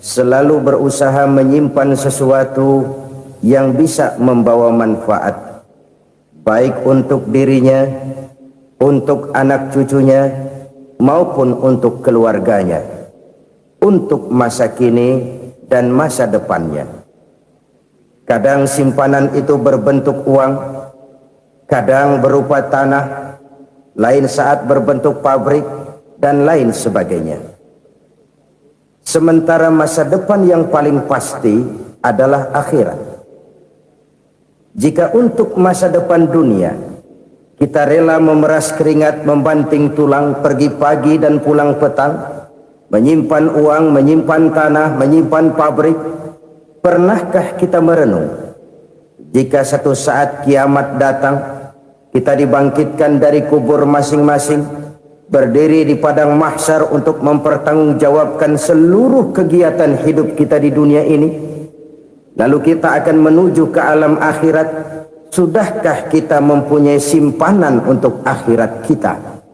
selalu berusaha menyimpan sesuatu yang bisa membawa manfaat, baik untuk dirinya, untuk anak cucunya, maupun untuk keluarganya, untuk masa kini dan masa depannya. Kadang simpanan itu berbentuk uang, kadang berupa tanah, lain saat berbentuk pabrik, dan lain sebagainya. Sementara masa depan yang paling pasti adalah akhirat. Jika untuk masa depan dunia kita rela memeras keringat, membanting tulang, pergi pagi dan pulang petang, menyimpan uang, menyimpan tanah, menyimpan pabrik, pernahkah kita merenung jika satu saat kiamat datang, kita dibangkitkan dari kubur masing-masing, berdiri di padang mahsyar untuk mempertanggungjawabkan seluruh kegiatan hidup kita di dunia ini, lalu kita akan menuju ke alam akhirat? Sudahkah kita mempunyai simpanan untuk akhirat kita?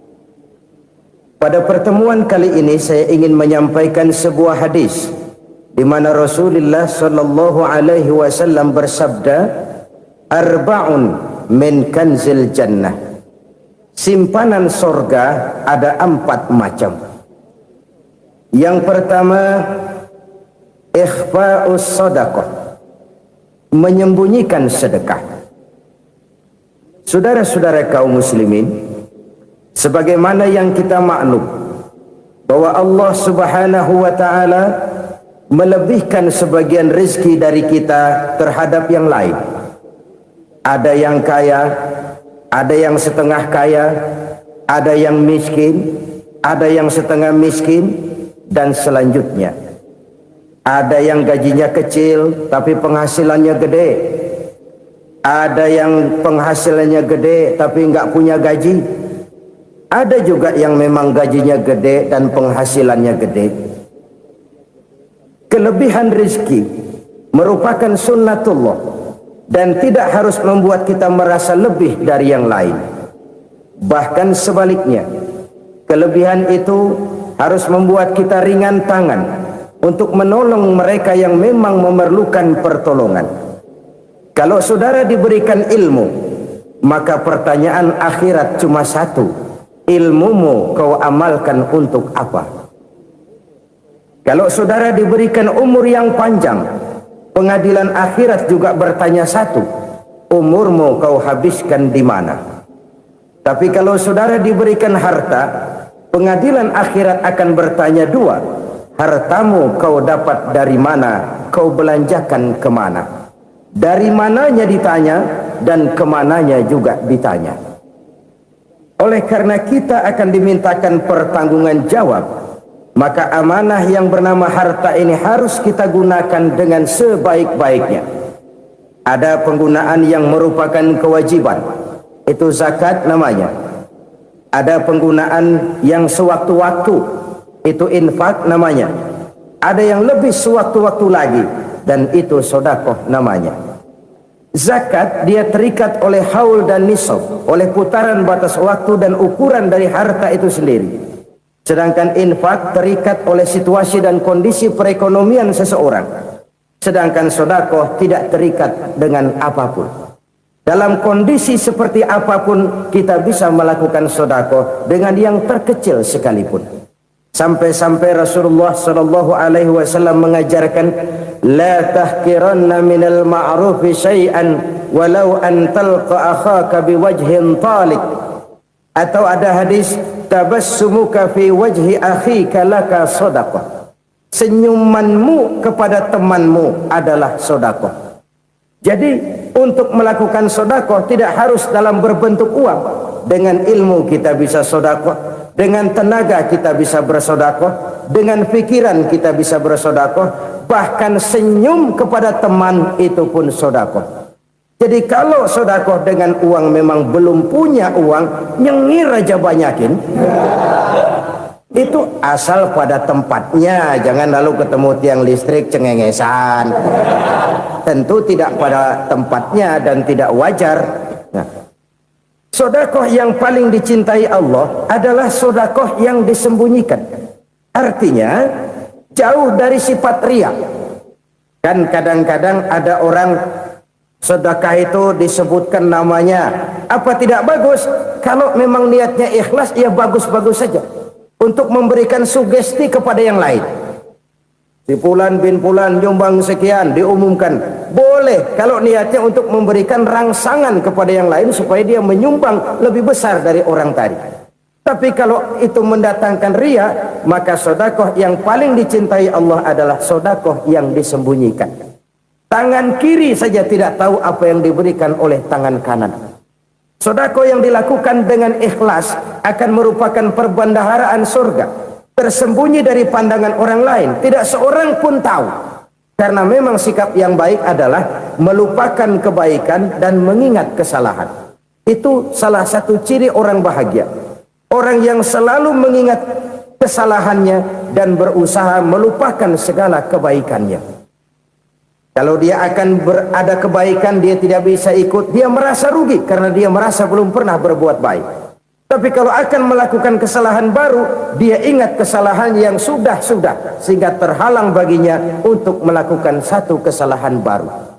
Pada pertemuan kali ini saya ingin menyampaikan sebuah hadis di mana Rasulullah sallallahu alaihi wasallam bersabda, arba'un min kanzil jannah. Simpanan sorga ada 4 macam. Yang pertama, ikhfa'us sadaqah, menyembunyikan sedekah. Saudara-saudara kaum muslimin, sebagaimana yang kita maklum bahwa Allah Subhanahu wa taala melebihkan sebagian rezeki dari kita terhadap yang lain. Ada yang kaya, ada yang setengah kaya, ada yang miskin, ada yang setengah miskin, dan selanjutnya. Ada yang gajinya kecil tapi penghasilannya gede. Ada yang penghasilannya gede tapi nggak punya gaji. Ada juga yang memang gajinya gede dan penghasilannya gede. Kelebihan rezeki merupakan sunnatullah dan tidak harus membuat kita merasa lebih dari yang lain. Bahkan sebaliknya, kelebihan itu harus membuat kita ringan tangan untuk menolong mereka yang memang memerlukan pertolongan. Kalau saudara diberikan ilmu, maka pertanyaan akhirat cuma satu: ilmumu kau amalkan untuk apa? Kalau saudara diberikan umur yang panjang, pengadilan akhirat juga bertanya satu: umurmu kau habiskan di mana? Tapi kalau saudara diberikan harta, pengadilan akhirat akan bertanya dua: hartamu kau dapat dari mana? Kau belanjakan kemana? Dari mananya ditanya, dan kemananya juga ditanya. Oleh karena kita akan dimintakan pertanggungan jawab, maka amanah yang bernama harta ini harus kita gunakan dengan sebaik-baiknya. Ada penggunaan yang merupakan kewajiban, itu zakat namanya. Ada penggunaan yang sewaktu-waktu, itu infak namanya. Ada yang lebih sewaktu-waktu lagi, dan itu sedekah namanya. Zakat dia terikat oleh haul dan nisab, oleh putaran batas waktu dan ukuran dari harta itu sendiri. Sedangkan infak terikat oleh situasi dan kondisi perekonomian seseorang. Sedangkan sedekah tidak terikat dengan apapun. Dalam kondisi seperti apapun kita bisa melakukan sedekah dengan yang terkecil sekalipun. Sampai-sampai Rasulullah sallallahu alaihi wasallam mengajarkan, la tahqiranna minal ma'rufi syai'an walau an talqa akhaka biwajhin talik. Atau ada hadis, tabassumuka fi wajhi akhika laka shadaqah. Senyumanmu kepada temanmu adalah sedekah. Jadi untuk melakukan sedekah tidak harus dalam berbentuk uang. Dengan ilmu kita bisa sedekah, dengan tenaga kita bisa bersedekah, dengan pikiran kita bisa bersedekah, bahkan senyum kepada teman itu pun sedekah. Jadi kalau sedekah dengan uang memang belum punya uang, nyengir aja banyakin. Itu asal pada tempatnya, jangan lalu ketemu tiang listrik cengengesan. Tentu tidak pada tempatnya dan tidak wajar. Nah, sedekah yang paling dicintai Allah adalah sedekah yang disembunyikan. Artinya, jauh dari sifat riya. Kan kadang-kadang ada orang sedekah itu disebutkan namanya, apa tidak bagus? Kalau memang niatnya ikhlas, ya bagus-bagus saja untuk memberikan sugesti kepada yang lain. Si Fulan bin Fulan nyumbang sekian, diumumkan. Boleh kalau niatnya untuk memberikan rangsangan kepada yang lain supaya dia menyumbang lebih besar dari orang tadi. Tapi kalau itu mendatangkan riya, maka sedekah yang paling dicintai Allah adalah sedekah yang disembunyikan. Tangan kiri saja tidak tahu apa yang diberikan oleh tangan kanan. Sedekah yang dilakukan dengan ikhlas akan merupakan perbendaharaan surga, tersembunyi dari pandangan orang lain, tidak seorang pun tahu. Karena memang sikap yang baik adalah melupakan kebaikan dan mengingat kesalahan. Itu salah satu ciri orang bahagia. Orang yang selalu mengingat kesalahannya dan berusaha melupakan segala kebaikannya. Kalau dia akan berada kebaikan, dia tidak bisa ikut, dia merasa rugi karena dia merasa belum pernah berbuat baik. Tapi kalau akan melakukan kesalahan baru, dia ingat kesalahan yang sudah-sudah, sehingga terhalang baginya untuk melakukan satu kesalahan baru.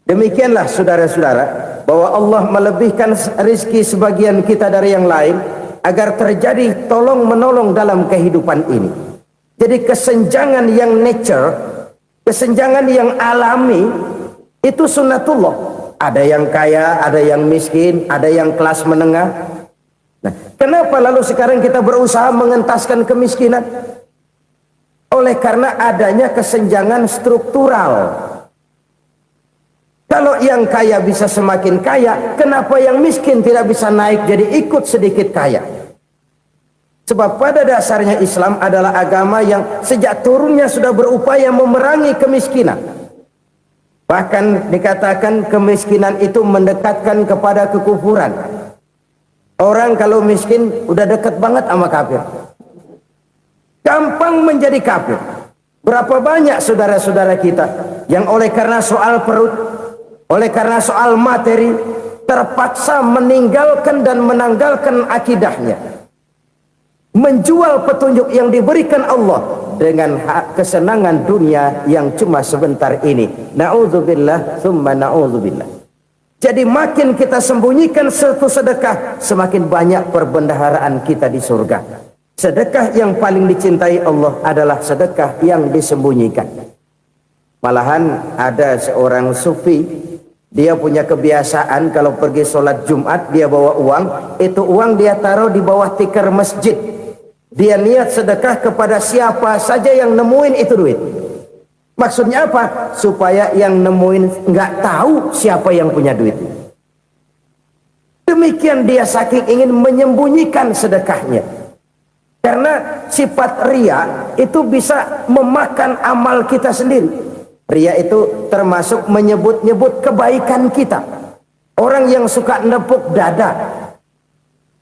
Demikianlah saudara-saudara, bahwa Allah melebihkan rizki sebagian kita dari yang lain, agar terjadi tolong menolong dalam kehidupan ini. Jadi kesenjangan yang nature, kesenjangan yang alami, itu sunnatullah. Ada yang kaya, ada yang miskin, ada yang kelas menengah. Nah, kenapa lalu sekarang kita berusaha mengentaskan kemiskinan? Oleh karena adanya kesenjangan struktural. Kalau yang kaya bisa semakin kaya, kenapa yang miskin tidak bisa naik jadi ikut sedikit kaya? Sebab pada dasarnya Islam adalah agama yang sejak turunnya sudah berupaya memerangi kemiskinan. Bahkan dikatakan kemiskinan itu mendekatkan kepada kekufuran. Orang kalau miskin udah dekat banget sama kafir. Gampang menjadi kafir. Berapa banyak saudara-saudara kita yang oleh karena soal perut, oleh karena soal materi, terpaksa meninggalkan dan menanggalkan akidahnya, menjual petunjuk yang diberikan Allah dengan kesenangan dunia yang cuma sebentar ini. Na'udzubillah thumma na'udzubillah. Jadi makin kita sembunyikan satu sedekah, semakin banyak perbendaharaan kita di surga. Sedekah yang paling dicintai Allah adalah sedekah yang disembunyikan. Malahan ada seorang sufi, dia punya kebiasaan kalau pergi sholat Jumat dia bawa uang, itu uang dia taruh di bawah tikar masjid. Dia niat sedekah kepada siapa saja yang nemuin itu duit. Maksudnya apa? Supaya yang nemuin nggak tahu siapa yang punya duit. Demikian dia saking ingin menyembunyikan sedekahnya. Karena sifat riya itu bisa memakan amal kita sendiri. Riya itu termasuk menyebut-nyebut kebaikan kita. Orang yang suka nepuk dada,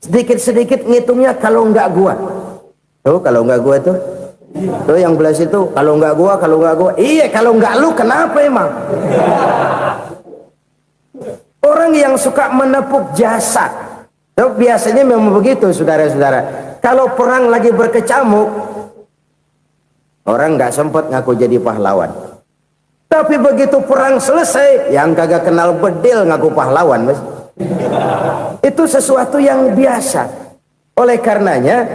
sedikit-sedikit ngitungnya kalau nggak gua. Tuh kalau nggak gua tuh. Tuh yang belas itu kalau nggak gua, kalau nggak gua. Iya kalau nggak lu kenapa emang? Orang yang suka menepuk jasad, tuh biasanya memang begitu saudara-saudara. Kalau perang lagi berkecamuk, orang nggak sempat ngaku jadi pahlawan. Tapi begitu perang selesai, yang kagak kenal bedil ngaku pahlawan, mas. Itu sesuatu yang biasa. Oleh karenanya,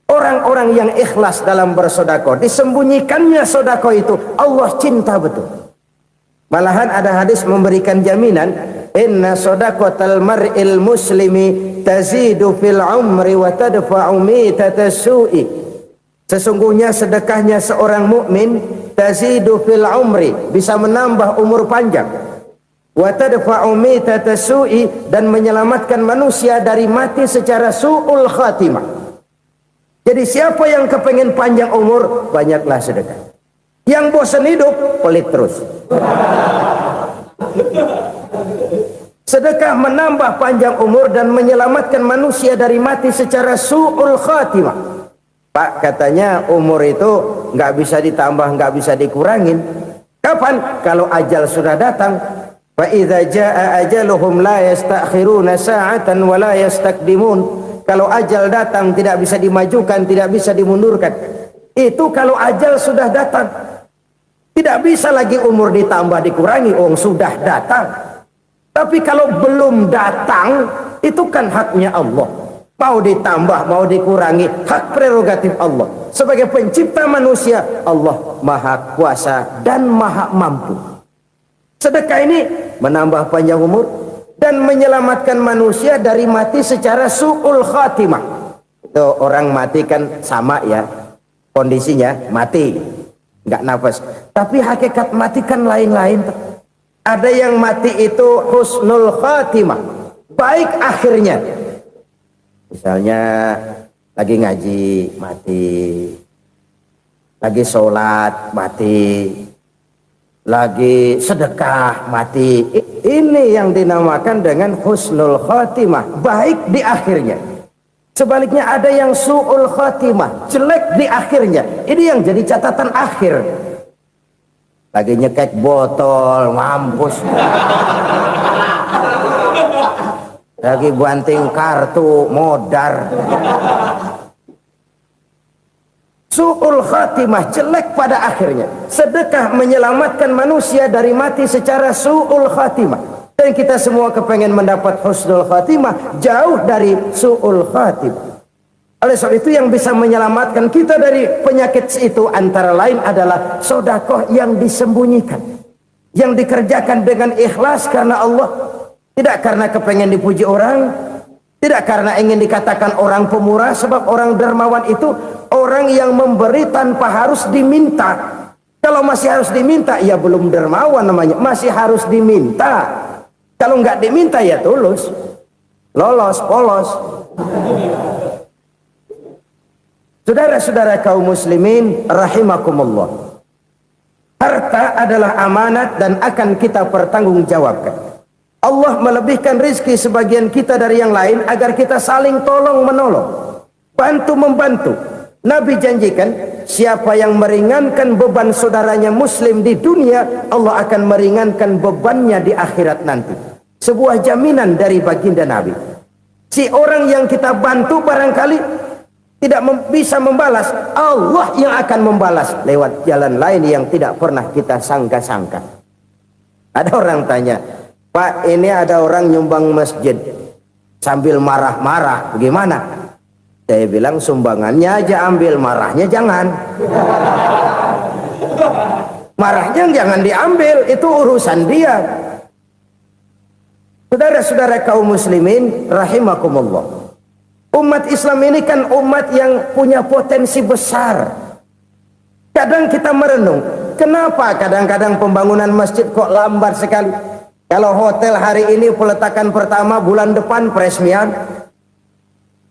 orang-orang yang ikhlas dalam bersedekah, disembunyikannya sedekah itu, Allah cinta betul. Malahan ada hadis memberikan jaminan, inna sedaqatal mar'il muslimi tazidu fil umri wa tadfa'u mitatas su'i. Sesungguhnya sedekahnya seorang mukmin tazidu fil umri, bisa menambah umur panjang, wa tadfa'u mitatas su'i, dan menyelamatkan manusia dari mati secara su'ul khatimah. Jadi siapa yang kepengen panjang umur, banyaklah sedekah. Yang bosan hidup, pelit terus. Sedekah menambah panjang umur dan menyelamatkan manusia dari mati secara su'ul khatimah. Pak, katanya umur itu nggak bisa ditambah, nggak bisa dikurangin. Kapan? Kalau ajal sudah datang. Fa idza jaa ajaluhum la yastakhiruna sa'atan wa la yastaqdimun. Kalau ajal datang tidak bisa dimajukan, tidak bisa dimundurkan. Itu kalau ajal sudah datang. Tidak bisa lagi umur ditambah dikurangi, sudah datang. Tapi kalau belum datang, itu kan haknya Allah. Mau ditambah, mau dikurangi, hak prerogatif Allah. Sebagai pencipta manusia, Allah Maha Kuasa dan Maha Mampu. Sedekah ini menambah panjang umur dan menyelamatkan manusia dari mati secara su'ul khatimah. Itu orang mati kan sama ya, kondisinya mati, nggak nafas. Tapi hakikat mati kan lain-lain. Ada yang mati itu husnul khatimah, baik akhirnya. Misalnya lagi ngaji mati, lagi sholat mati, lagi sedekah mati. Ini yang dinamakan dengan husnul khatimah, baik di akhirnya. Sebaliknya ada yang su'ul khatimah, jelek di akhirnya. Ini yang jadi catatan akhir. Lagi nyekek botol, mampus. Lagi banting kartu, modar. Su'ul khatimah, jelek pada akhirnya. Sedekah menyelamatkan manusia dari mati secara su'ul khatimah. Dan kita semua kepengen mendapat husnul khatimah, jauh dari su'ul khatimah. Oleh sebab itu yang bisa menyelamatkan kita dari penyakit itu antara lain adalah sedekah yang disembunyikan, yang dikerjakan dengan ikhlas karena Allah, tidak karena kepengen dipuji orang, tidak karena ingin dikatakan orang pemurah. Sebab orang dermawan itu orang yang memberi tanpa harus diminta. Kalau masih harus diminta, ya belum dermawan namanya, masih harus diminta. Kalau nggak diminta ya tulus, lolos, polos. Saudara-saudara kaum muslimin rahimakumullah, harta adalah amanat dan akan kita pertanggungjawabkan. Allah melebihkan rizki sebagian kita dari yang lain agar kita saling tolong menolong, bantu membantu. Nabi janjikan siapa yang meringankan beban saudaranya muslim di dunia, Allah akan meringankan bebannya di akhirat nanti. Sebuah jaminan dari baginda Nabi. Si orang yang kita bantu barangkali tidak bisa membalas, Allah yang akan membalas lewat jalan lain yang tidak pernah kita sangka-sangka. Ada orang tanya, Pak, ini ada orang nyumbang masjid sambil marah-marah, bagaimana? Saya bilang sumbangannya aja ambil, marahnya jangan. Marahnya jangan diambil, itu urusan dia. Saudara-saudara kaum muslimin rahimakumullah, umat Islam ini kan umat yang punya potensi besar. Kadang kita merenung, kenapa kadang-kadang pembangunan masjid kok lambat sekali? Kalau hotel hari ini peletakan pertama, bulan depan peresmian.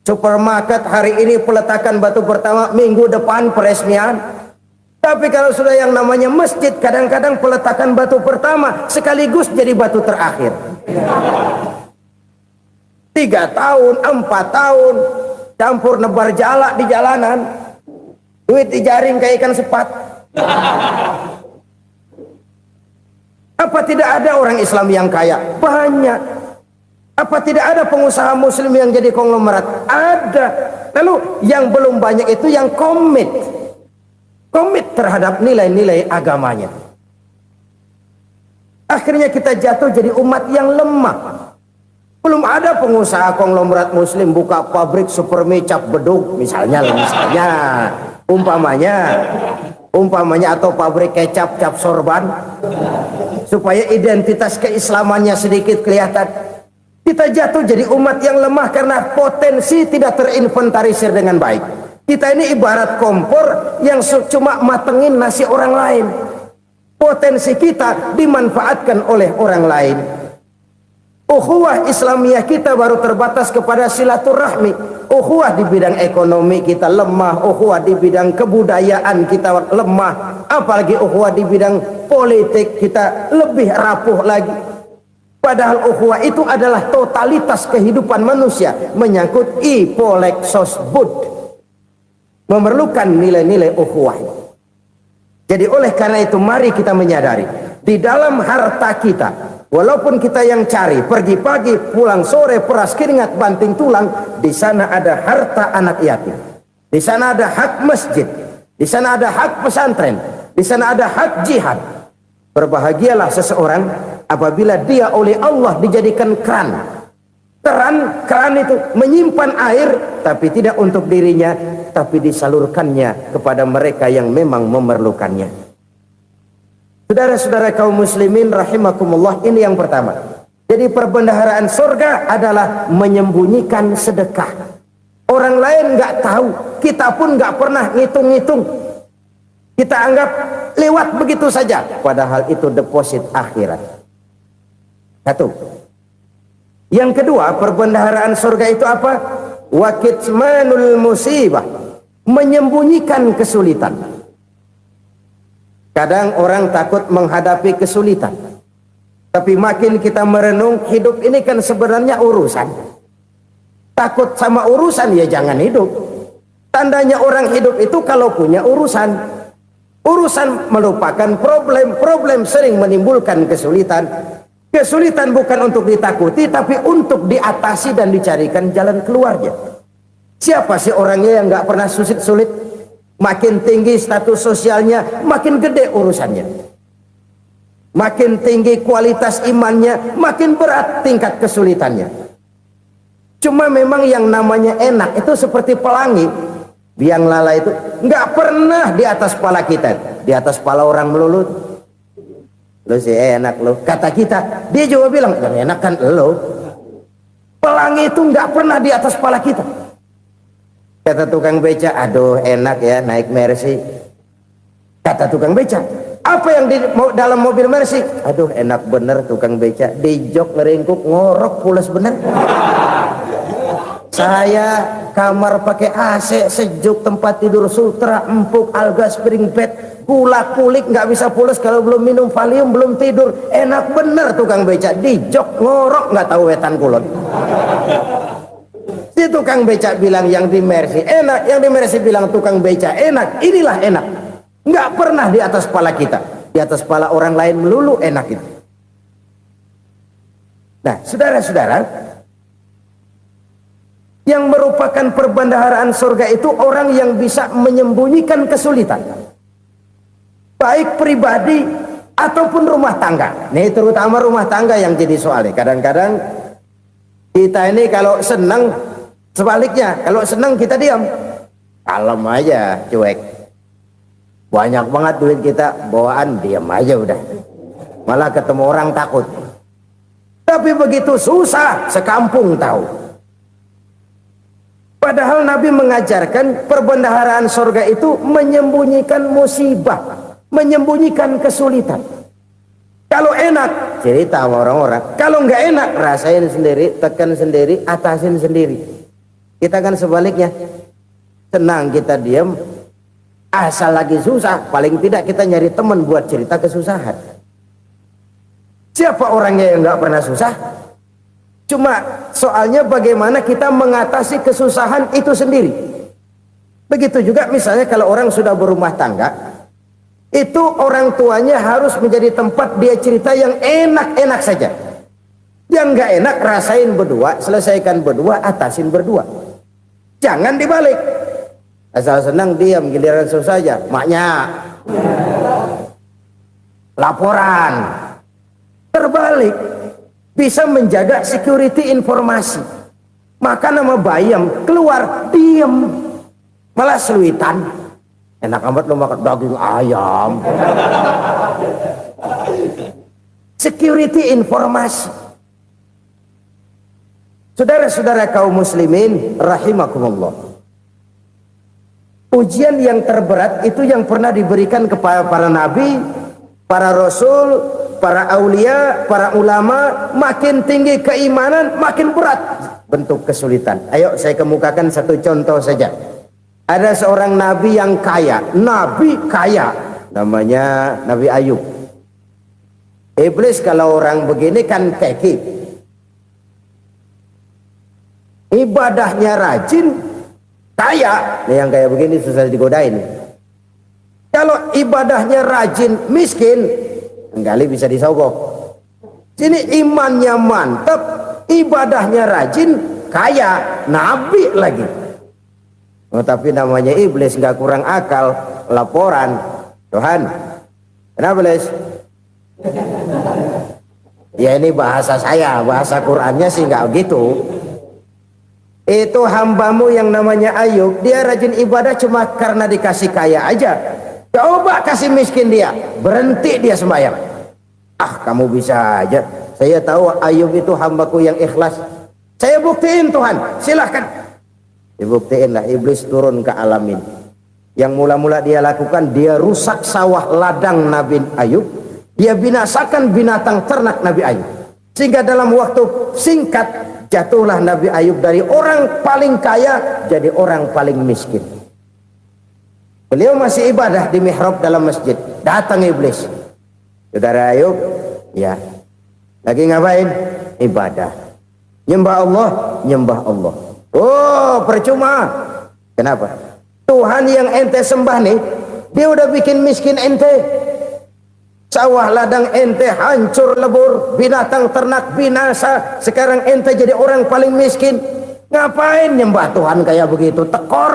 Supermarket hari ini peletakan batu pertama, minggu depan peresmian. Tapi kalau sudah yang namanya masjid, kadang-kadang peletakan batu pertama sekaligus jadi batu terakhir. 3 tahun, 4 tahun, campur nebar jalak di jalanan, duit dijaring kayak ikan sepat. Apa tidak ada orang Islam yang kaya? Banyak. Apa tidak ada pengusaha muslim yang jadi konglomerat? Ada. Lalu yang belum banyak itu yang komit terhadap nilai-nilai agamanya. Akhirnya kita jatuh jadi umat yang lemah. Belum ada pengusaha konglomerat muslim buka pabrik supermi cap beduk misalnya umpamanya atau pabrik kecap cap sorban supaya identitas keislamannya sedikit kelihatan. Kita jatuh jadi umat yang lemah karena potensi tidak terinventarisir dengan baik. Kita ini ibarat kompor yang cuma matengin nasi orang lain. Potensi kita dimanfaatkan oleh orang lain. Ukhuwah Islamiyah kita baru terbatas kepada silaturahmi. Ukhuwah di bidang ekonomi kita lemah, ukhuwah di bidang kebudayaan kita lemah, apalagi ukhuwah di bidang politik kita lebih rapuh lagi. Padahal ukhuwah itu adalah totalitas kehidupan manusia, menyangkut ipolek sosbud, memerlukan nilai-nilai ukhuwah. Jadi oleh karena itu mari kita menyadari di dalam harta kita, walaupun kita yang cari pergi pagi pulang sore peras keringat banting tulang, di sana ada harta anak yatim, di sana ada hak masjid, Di sana ada hak pesantren, di sana ada hak jihad. Berbahagialah seseorang apabila dia oleh Allah dijadikan keran. Keran itu menyimpan air, tapi tidak untuk dirinya, tapi disalurkannya kepada mereka yang memang memerlukannya. Saudara-saudara kaum muslimin rahimakumullah, ini yang pertama. Jadi perbendaharaan surga adalah menyembunyikan sedekah. Orang lain nggak tahu, kita pun nggak pernah ngitung-ngitung. Kita anggap lewat begitu saja, padahal itu deposit akhirat. Satu. Yang kedua, perbendaharaan surga itu apa? Wa kitmanul musibah, menyembunyikan kesulitan. Kadang orang takut menghadapi kesulitan, tapi makin kita merenung, hidup ini kan sebenarnya urusan. Takut sama urusan, ya jangan hidup. Tandanya orang hidup itu kalau punya urusan. Urusan melupakan problem, problem sering menimbulkan kesulitan. Kesulitan bukan untuk ditakuti, tapi untuk diatasi dan dicarikan jalan keluarnya. Siapa sih orangnya yang nggak pernah sulit-sulit? Makin tinggi status sosialnya, makin gede urusannya. Makin tinggi kualitas imannya, makin berat tingkat kesulitannya. Cuma memang yang namanya enak itu seperti pelangi. Biang lala itu nggak pernah di atas kepala kita, di atas kepala orang melulu. Lu sih enak lu, kata kita. Dia juga bilang yang enak kan lu. Pelangi itu nggak pernah di atas kepala kita. Kata tukang beca, aduh enak ya naik Mercy. Kata tukang beca, apa yang di dalam mobil Mercy? Aduh enak bener tukang beca, di jok ngeringkuk ngorok pulas bener. Saya kamar pakai AC sejuk, tempat tidur sutra empuk, alga spring bed, gula kulik nggak bisa pulas kalau belum minum Valium, belum tidur. Enak bener tukang beca, di jok ngorok nggak tahu wetan kulon. Si tukang beca bilang yang di Mercy enak, yang di Mercy bilang tukang beca enak. Inilah enak, nggak pernah di atas kepala kita, di atas kepala orang lain melulu enak itu. Nah saudara-saudara, yang merupakan perbendaharaan surga itu orang yang bisa menyembunyikan kesulitan, baik pribadi ataupun rumah tangga. Nih terutama rumah tangga yang jadi soalnya. Kadang-kadang kita ini kalau senang, sebaliknya kalau senang kita diam, kalem aja, cuek. Banyak banget duit kita bawaan, diam aja udah. Malah ketemu orang takut. Tapi begitu susah, sekampung tahu. Padahal Nabi mengajarkan perbendaharaan surga itu menyembunyikan musibah, menyembunyikan kesulitan. Kalau enak, cerita sama orang-orang. Kalau nggak enak, rasain sendiri, tekan sendiri, atasin sendiri. Kita kan sebaliknya. Senang kita diam, asal lagi susah, paling tidak kita nyari teman buat cerita kesusahan. Siapa orangnya yang nggak pernah susah? Cuma soalnya bagaimana kita mengatasi kesusahan itu sendiri. Begitu juga misalnya kalau orang sudah berumah tangga, itu orang tuanya harus menjadi tempat dia cerita yang enak-enak saja. Yang nggak enak rasain berdua, selesaikan berdua, atasin berdua. Jangan dibalik. Asal senang diam, giliran susah saja. Maknya laporan. Terbalik. Bisa menjaga security informasi. Maka nama bayam keluar diam, malah seluitan. Enak amat lo makan daging ayam. Security informasi. Saudara-saudara kaum muslimin rahimakumullah, ujian yang terberat itu yang pernah diberikan kepada para nabi, para rasul, para aulia, para ulama. Makin tinggi keimanan, makin berat bentuk kesulitan. Ayo saya kemukakan satu contoh saja. Ada seorang nabi yang kaya, nabi kaya, namanya Nabi Ayub. Iblis kalau orang begini kan keki, ibadahnya rajin, kaya. Nih yang kayak begini susah digodain. Kalau ibadahnya rajin, miskin, kali bisa disogok. Sini imannya mantap, ibadahnya rajin, kaya, nabi lagi. Oh, tapi namanya iblis nggak kurang akal. Laporan, Tuhan, kenapa Les? Ya ini bahasa saya, bahasa Qurannya sih nggak gitu. Itu hambamu yang namanya Ayub, dia rajin ibadah cuma karena dikasih kaya aja. Coba kasih miskin dia, berhenti dia sembahyang. Ah, kamu bisa aja. Saya tahu Ayub itu hambaku yang ikhlas. Saya buktiin Tuhan, silahkan. Dibuktiinlah, iblis turun ke alam ini. Yang mula-mula dia lakukan, dia rusak sawah ladang Nabi Ayub. Dia binasakan binatang ternak Nabi Ayub. Sehingga dalam waktu singkat, jatuhlah Nabi Ayub dari orang paling kaya jadi orang paling miskin. Beliau masih ibadah di mihrab dalam masjid. Datang iblis. Saudara Ayub, ya, lagi ngapain? Ibadah. Nyembah Allah, nyembah Allah. Oh, percuma. Kenapa? Tuhan yang ente sembah nih, dia udah bikin miskin ente. Sawah ladang ente hancur lebur, binatang ternak binasa. Sekarang ente jadi orang paling miskin. Ngapain nyembah Tuhan kayak begitu? Tekor.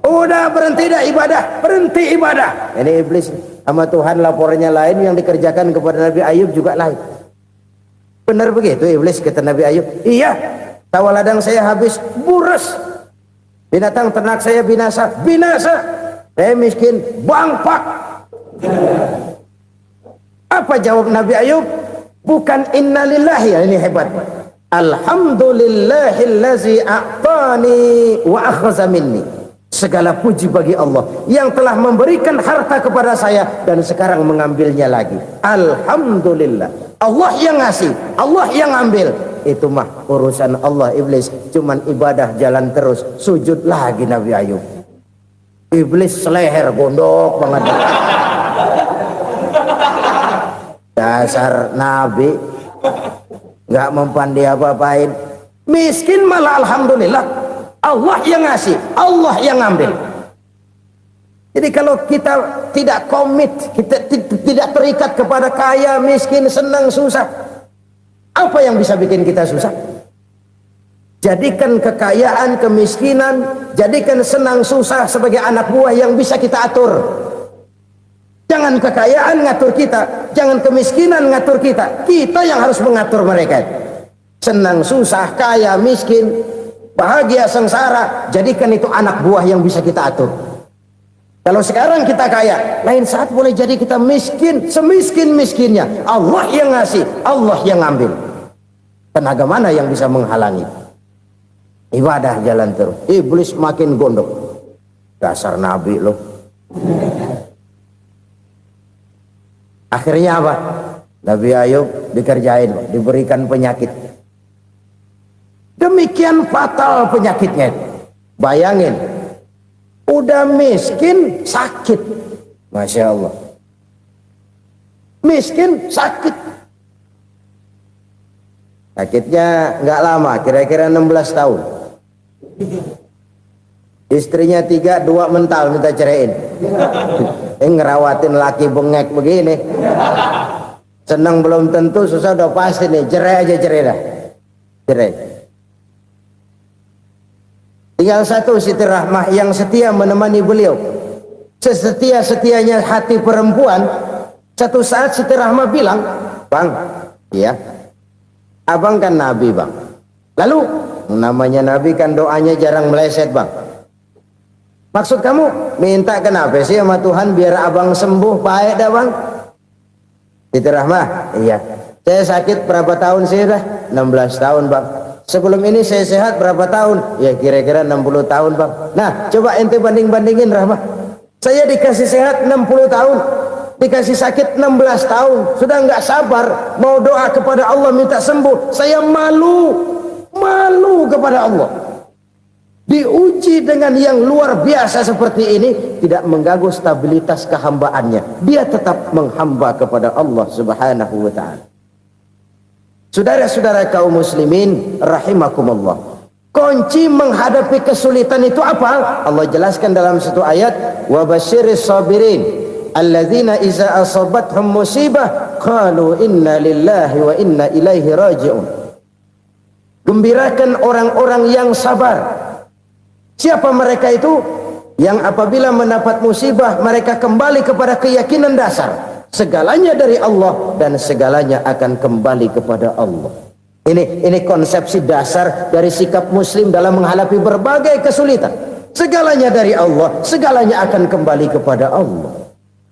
Udah berhenti dah ibadah, berhenti ibadah. Ini iblis sama Tuhan laporannya lain, yang dikerjakan kepada Nabi Ayub juga lain. Benar begitu iblis kata Nabi Ayub? Iya, sawah ladang saya habis, buras. Binatang ternak saya binasa, binasa. Saya miskin, bangpak. Apa jawab Nabi Ayub? Bukan innalillahi, ya ini hebat. Alhamdulillahillazi a'tani wa akhza minni. Segala puji bagi Allah yang telah memberikan harta kepada saya dan sekarang mengambilnya lagi. Alhamdulillah. Allah yang ngasih, Allah yang ambil. Itu mah urusan Allah. Iblis cuman ibadah jalan terus, sujud lagi Nabi Ayub. Iblis seleher gondok banget. Dasar Nabi nggak mempan dia apa-apain. Miskin malah alhamdulillah. Allah yang ngasih, Allah yang ngambil. Jadi kalau kita tidak komit, kita tidak terikat kepada kaya, miskin, senang, susah, apa yang bisa bikin kita susah? Jadikan kekayaan, kemiskinan, jadikan senang, susah sebagai anak buah yang bisa kita atur. Jangan kekayaan ngatur kita, jangan kemiskinan ngatur kita. Kita yang harus mengatur mereka. Senang, susah, kaya, miskin, bahagia, sengsara, jadikan itu anak buah yang bisa kita atur. Kalau sekarang kita kaya, lain saat boleh jadi kita miskin, semiskin-miskinnya. Allah yang ngasih, Allah yang ngambil. Tenaga mana yang bisa menghalangi? Ibadah jalan terus. Iblis makin gondok. Dasar Nabi loh. Akhirnya apa? Nabi Ayub dikerjain, diberikan penyakit. Demikian fatal penyakitnya. Bayangin, udah miskin sakit. Masya Allah. Miskin sakit. Sakitnya nggak lama, kira-kira 16 tahun. Istrinya 3, 2 mental minta ceraiin. Ngerawatin laki bengek begini. Senang belum tentu, susah udah pasti nih. Cerai aja, cerai dah. Cerai. Tinggal satu Siti Rahmah yang setia menemani beliau. Sesetia-setianya hati perempuan. Satu saat Siti Rahmah bilang, "Bang, iya, abang kan Nabi bang. Lalu namanya Nabi kan doanya jarang meleset bang. Maksud kamu minta kenapa sih sama Tuhan biar abang sembuh baik dah bang?" Siti Rahmah, iya. Saya sakit berapa tahun sih dah? 16 tahun bang. Sebelum ini saya sehat berapa tahun? Ya kira-kira 60 tahun bang. Nah coba ente banding-bandingin Rahmah. Saya dikasih sehat 60 tahun, dikasih sakit 16 tahun. Sudah nggak sabar mau doa kepada Allah minta sembuh. Saya malu kepada Allah. Diuji dengan yang luar biasa seperti ini, tidak mengganggu stabilitas kehambaannya. Dia tetap menghamba kepada Allah Subhanahu wa ta'ala. Saudara-saudara kaum muslimin rahimakumullah. Kunci menghadapi kesulitan itu apa? Allah jelaskan dalam satu ayat, wa basyiris sabirin alladzina iza asabathum musibah qalu inna lillahi wa inna ilaihi raji'un. Gembirakan orang-orang yang sabar Siapa mereka itu? Yang apabila mendapat musibah mereka kembali kepada keyakinan dasar, segalanya dari Allah dan segalanya akan kembali kepada Allah. Ini konsepsi dasar dari sikap muslim dalam menghadapi berbagai kesulitan. Segalanya dari Allah, segalanya akan kembali kepada Allah.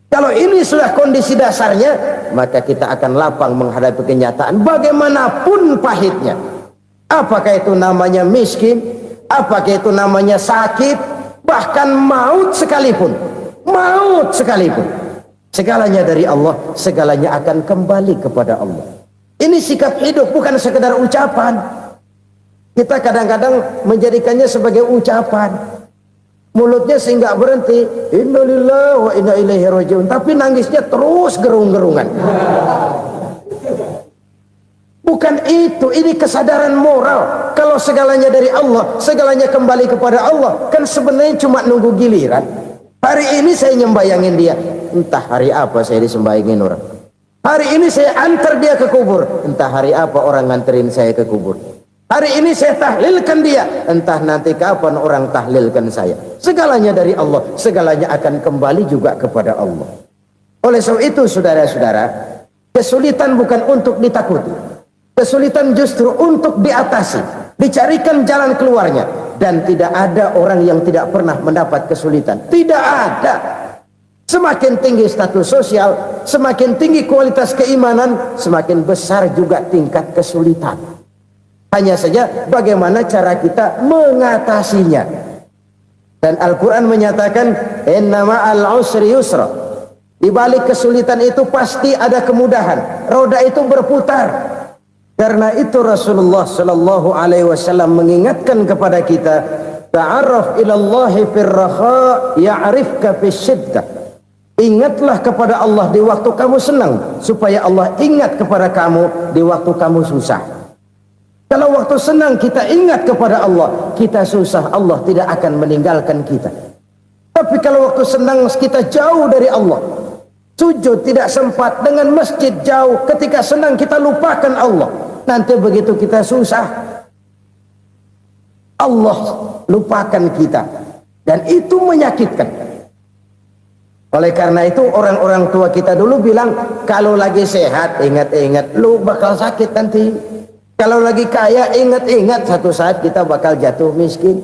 Kalau ini sudah kondisi dasarnya, maka kita akan lapang menghadapi kenyataan bagaimanapun pahitnya. Apakah itu namanya miskin, apakah itu namanya sakit, bahkan maut sekalipun. Maut sekalipun. Segalanya dari Allah, segalanya akan kembali kepada Allah. Ini sikap hidup, bukan sekedar ucapan. Kita kadang-kadang menjadikannya sebagai ucapan. Mulutnya sehingga berhenti, innalillahi wa inna ilaihi rajiun, tapi nangisnya terus gerung-gerungan. Bukan itu, ini kesadaran moral. Kalau segalanya dari Allah, segalanya kembali kepada Allah, kan sebenarnya cuma nunggu giliran. Hari ini saya nyembayangin dia, entah hari apa saya disembayangin orang. Hari ini saya antar dia ke kubur, entah hari apa orang nganterin saya ke kubur. Hari ini saya tahlilkan dia, entah nanti kapan orang tahlilkan saya. Segalanya dari Allah, segalanya akan kembali juga kepada Allah. Oleh sebab itu saudara-saudara, kesulitan bukan untuk ditakuti. Kesulitan justru untuk diatasi, dicarikan jalan keluarnya. Dan tidak ada orang yang tidak pernah mendapat kesulitan. Tidak ada. Semakin tinggi status sosial, semakin tinggi kualitas keimanan, semakin besar juga tingkat kesulitan. Hanya saja bagaimana cara kita mengatasinya. Dan Al-Quran menyatakan, inna ma'al usri yusra. Di balik kesulitan itu pasti ada kemudahan. Roda itu berputar. Karena itu Rasulullah Shallallahu Alaihi Wasallam mengingatkan kepada kita, ta'arraf ilallahi firraha ya'rifka fisyiddah. Ingatlah kepada Allah di waktu kamu senang, supaya Allah ingat kepada kamu di waktu kamu susah. Kalau waktu senang kita ingat kepada Allah, kita susah, Allah tidak akan meninggalkan kita. Tapi kalau waktu senang kita jauh dari Allah, sujud tidak sempat, dengan masjid jauh, ketika senang kita lupakan Allah. Nanti begitu kita susah, Allah lupakan kita, dan itu menyakitkan. Oleh karena itu orang-orang tua kita dulu bilang, kalau lagi sehat ingat-ingat lu bakal sakit nanti. Kalau lagi kaya ingat-ingat satu saat kita bakal jatuh miskin.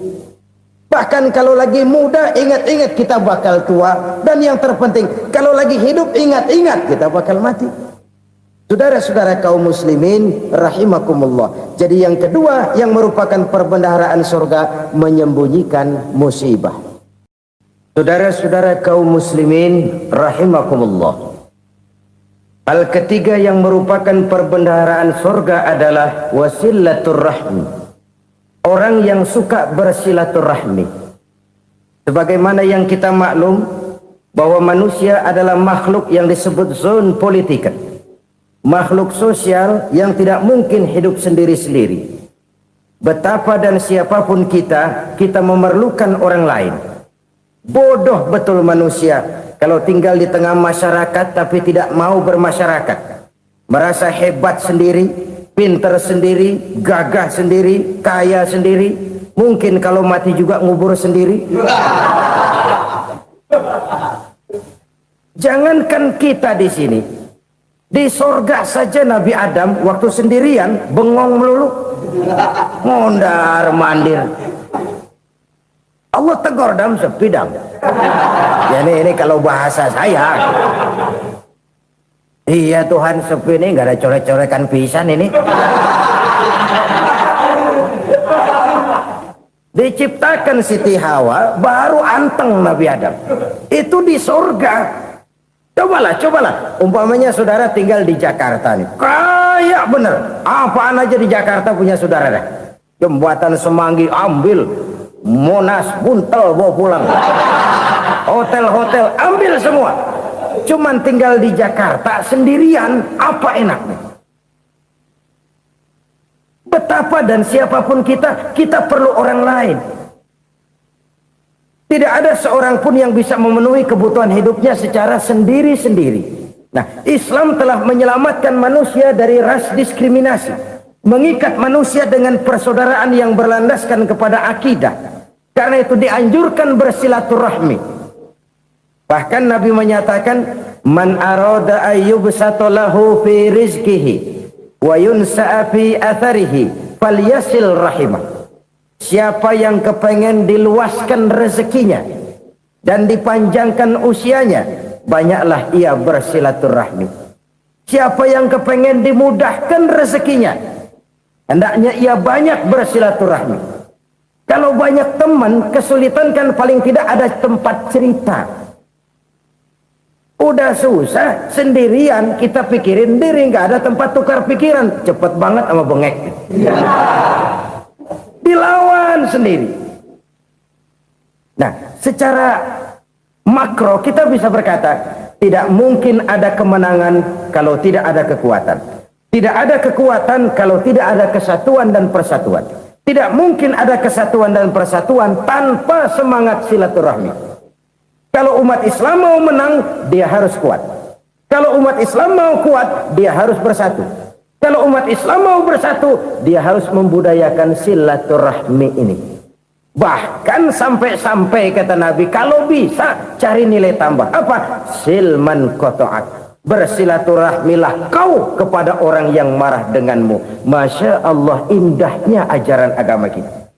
Bahkan kalau lagi muda ingat-ingat kita bakal tua. Dan yang terpenting, kalau lagi hidup ingat-ingat kita bakal mati. Saudara-saudara kaum muslimin rahimakumullah. Jadi yang kedua yang merupakan perbendaharaan surga, menyembunyikan musibah. Saudara-saudara kaum muslimin rahimakumullah. Hal ketiga yang merupakan perbendaharaan surga adalah wasilatur rahmi. Orang yang suka bersilaturahmi. Sebagaimana yang kita maklum bahwa manusia adalah makhluk yang disebut zon politika. Makhluk sosial yang tidak mungkin hidup sendiri-sendiri. Betapa dan siapapun kita memerlukan orang lain. Bodoh betul manusia kalau tinggal di tengah masyarakat tapi tidak mau bermasyarakat. Merasa hebat sendiri, pinter sendiri, gagah sendiri, kaya sendiri. Mungkin kalau mati juga ngubur sendiri. Jangankan kita di sini, di sorga saja Nabi Adam waktu sendirian bengong melulu, mondar mandir. Allah tegur dalam sepi dam. Ya ini kalau bahasa saya. Iya Tuhan, sepi ini nggak ada coret-corekan pisan ini. Diciptakan Siti Hawa baru anteng Nabi Adam. Itu di surga. Cobalah. Umpamanya saudara tinggal di Jakarta nih. Kayak bener. Apaan aja di Jakarta punya saudara dah. Jembatan Semanggi ambil. Monas, Buntel bawa pulang. Hotel-hotel ambil semua. Cuman tinggal di Jakarta sendirian, apa enaknya? Betapa dan siapapun kita perlu orang lain. Tidak ada seorang pun yang bisa memenuhi kebutuhan hidupnya secara sendiri-sendiri. Nah, Islam telah menyelamatkan manusia dari ras diskriminasi. Mengikat manusia dengan persaudaraan yang berlandaskan kepada akidah. Karena itu dianjurkan bersilaturahmi. Bahkan Nabi menyatakan, man arada ayyubsata lahu fi rizqihi wa yunsa'a fi atharihi falyasil rahimah. Siapa yang kepengen diluaskan rezekinya dan dipanjangkan usianya, banyaklah ia bersilaturahmi. Siapa yang kepengen dimudahkan rezekinya, hendaknya ia banyak bersilaturahmi. Kalau banyak teman, kesulitan kan paling tidak ada tempat cerita. Udah susah, sendirian kita pikirin diri, nggak ada tempat tukar pikiran. Cepet banget sama bengek. Dilawan sendiri. Nah, secara makro kita bisa berkata, tidak mungkin ada kemenangan kalau tidak ada kekuatan. Tidak ada kekuatan kalau tidak ada kesatuan dan persatuan. Tidak mungkin ada kesatuan dan persatuan tanpa semangat silaturahmi. Kalau umat Islam mau menang, dia harus kuat. Kalau umat Islam mau kuat, dia harus bersatu. Kalau umat Islam mau bersatu, dia harus membudayakan silaturahmi ini. Bahkan sampai-sampai kata Nabi, kalau bisa cari nilai tambah. Apa? Silman qata'ak. Bersilaturahmilah kau kepada orang yang marah denganmu. Masya Allah, indahnya ajaran agama kita.